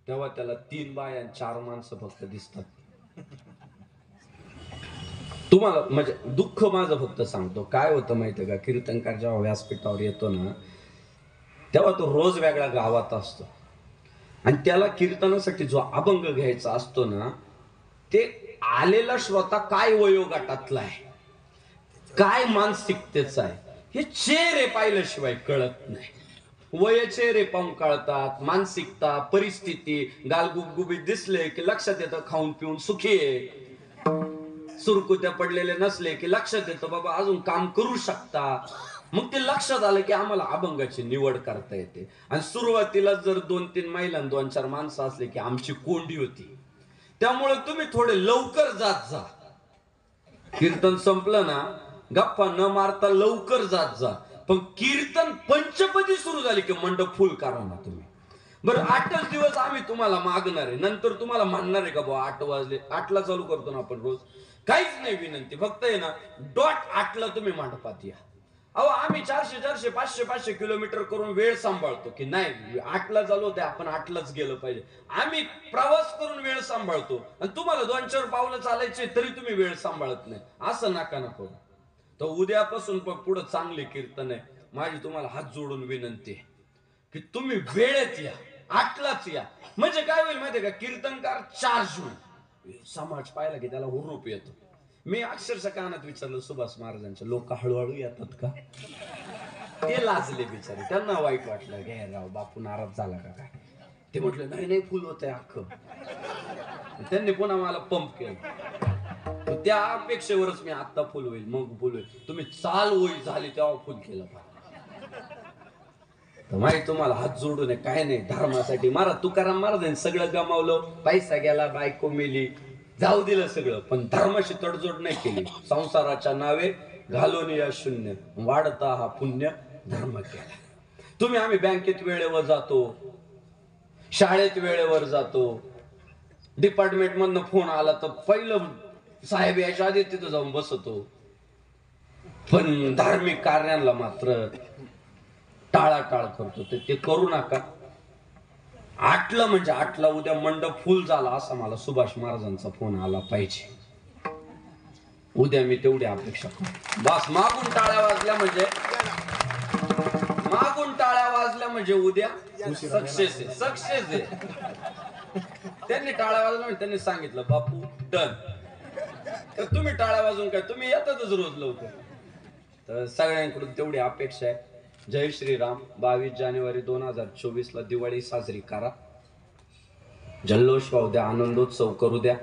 तेव्हा त्याला 3 बाया आणि 4 माणसं फक्त दिसतात। तुम्हाला म्हणजे दुःख माझं फक्त सांगतो काय होतं माहितीये का, कीर्तनकार जेव्हा व्यासपीठावर येतो ना तेव्हा तो रोज वेगळ्या गावात असतो आणि त्याला कीर्तनासाठी जो अभंग घ्यायचा असतो ना ते आलेला श्रोता काय वयोगटातला आहे काय मानसिकतेचा आहे हे चेहरे पाहिल्याशिवाय कळत नाही। वय चेहरे पाहून कळतात, मानसिकता परिस्थिती गालगुबगुबीत दिसले की लक्षात येतं खाऊन पिऊन सुखी आहे, सुरकुत्या पडलेले नसले की लक्षात येतं बाबा अजून काम करू शकता, मग ते लक्षात आलं की आम्हाला अभंगाची निवड करता येते। आणि सुरुवातीला जर 2-3 महिला 2-4 माणसं असले की आमची कोंडी होती, त्यामुळे तुम्ही थोडे लवकर जात जा, कीर्तन संपलं ना गप्पा न मारता लवकर जात जा, पण कीर्तन पंचपदी सुरू झाली की मंडप फुल करा ना तुम्ही। बरं 8च दिवस आम्ही तुम्हाला मागणार आहे, नंतर तुम्हाला म्हणणार आहे का बाबा 8 वाजले 8ला चालू करतो ना आपण रोज, काहीच नाही विनंती, फक्त आहे ना डॉट 8ला तुम्ही मंडपात या। अहो आम्ही 400 500 किलोमीटर करून वेळ सांभाळतो की नाही 8ला चालू होते आपण 8लाच गेलं पाहिजे, आम्ही प्रवास करून वेळ सांभाळतो आणि तुम्हाला 2-4 पावलं चालायचे तरी तुम्ही वेळ सांभाळत नाही, असं नका ना करू। तर उद्यापासून पण पुढे चांगले कीर्तन आहे, माझी तुम्हाला हात जोडून विनंती आहे की तुम्ही वेळेत या, 8लाच या, म्हणजे काय होईल माहितीये का कीर्तनकार चार्ज होईल, समाज पाहिला की त्याला हुरूप येतो। मी अक्षरशः कानात विचारलं सुभाष महाराजांच्या, लोक हळूहळू येतात का? ते लाजले बिचारे, त्यांना वाईट वाटलं घे राव बापू नाराज झाला का काय, ते म्हटलं नाही नाही फुल होतंय अख्खं, त्यांनी पुन्हा मला पंप केलं, त्या अपेक्षेवरच मी आता फुल होईल मग फुल होईल, तुम्ही चाल होईल झाली तेव्हा फुल केलं पाहिजे। माहिती तुम्हाला हात जोडून काय नाही धर्मासाठी मारा, तुकाराम महाराजांनी सगळं गमावलं, पैसा गेला बायको मेली जाऊ दिलं सगळं, पण धर्माशी तडजोड नाही केली, संसाराच्या नावे घालून या शून्य वाढता हा पुण्य धर्म केला। तुम्ही आम्ही बँकेत वेळेवर जातो, शाळेत वेळेवर जातो, डिपार्टमेंट मधनं फोन आला तर पहिलं साहेब याच्या आधी तिथं जाऊन बसतो, पण धार्मिक कार्यांना मात्र टाळाटाळ करतो, ते करू नका। 8ला म्हणजे 8ला उद्या मंडप फुल झाला असा मला सुभाष महाराजांचा फोन आला पाहिजे, उद्या मी तेवढी अपेक्षा करतो। बस मागून टाळ्या वाजल्या म्हणजे उद्या सक्सेस आहे। त्यांनी टाळ्या वाजल्या म्हणजे त्यांनी सांगितलं बापू डन, तर तुम्ही टाळ्या वाजून काय तुम्ही येतातच रोज लवकर, तर सगळ्यांकडून तेवढी अपेक्षा आहे। जय श्रीराम। 22 जानेवारी 2024ला दिवाळी साजरी करा, जल्लोष वाहू द्या, आनंदोत्सव करू द्या।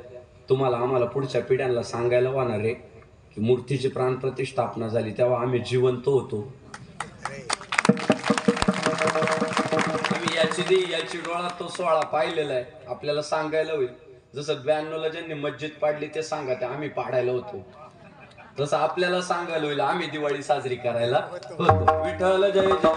तुम्हाला आम्हाला पुढच्या पिढ्यांना सांगायला होणार आहे की मूर्तीची प्राणप्रतिष्ठापना झाली तेव्हा आम्ही जिवंत होतो, आम्ही याची डोळा तो 16 पाहिलेला आहे, आपल्याला सांगायला होईल। जसं 92ला ज्यांनी मस्जिद पाडली ते सांगा ते आम्ही पाडायला होतो, तसं आपल्याला सांगायला होईल आम्ही दिवाळी साजरी करायला होतो. विठ्ठल जय जय.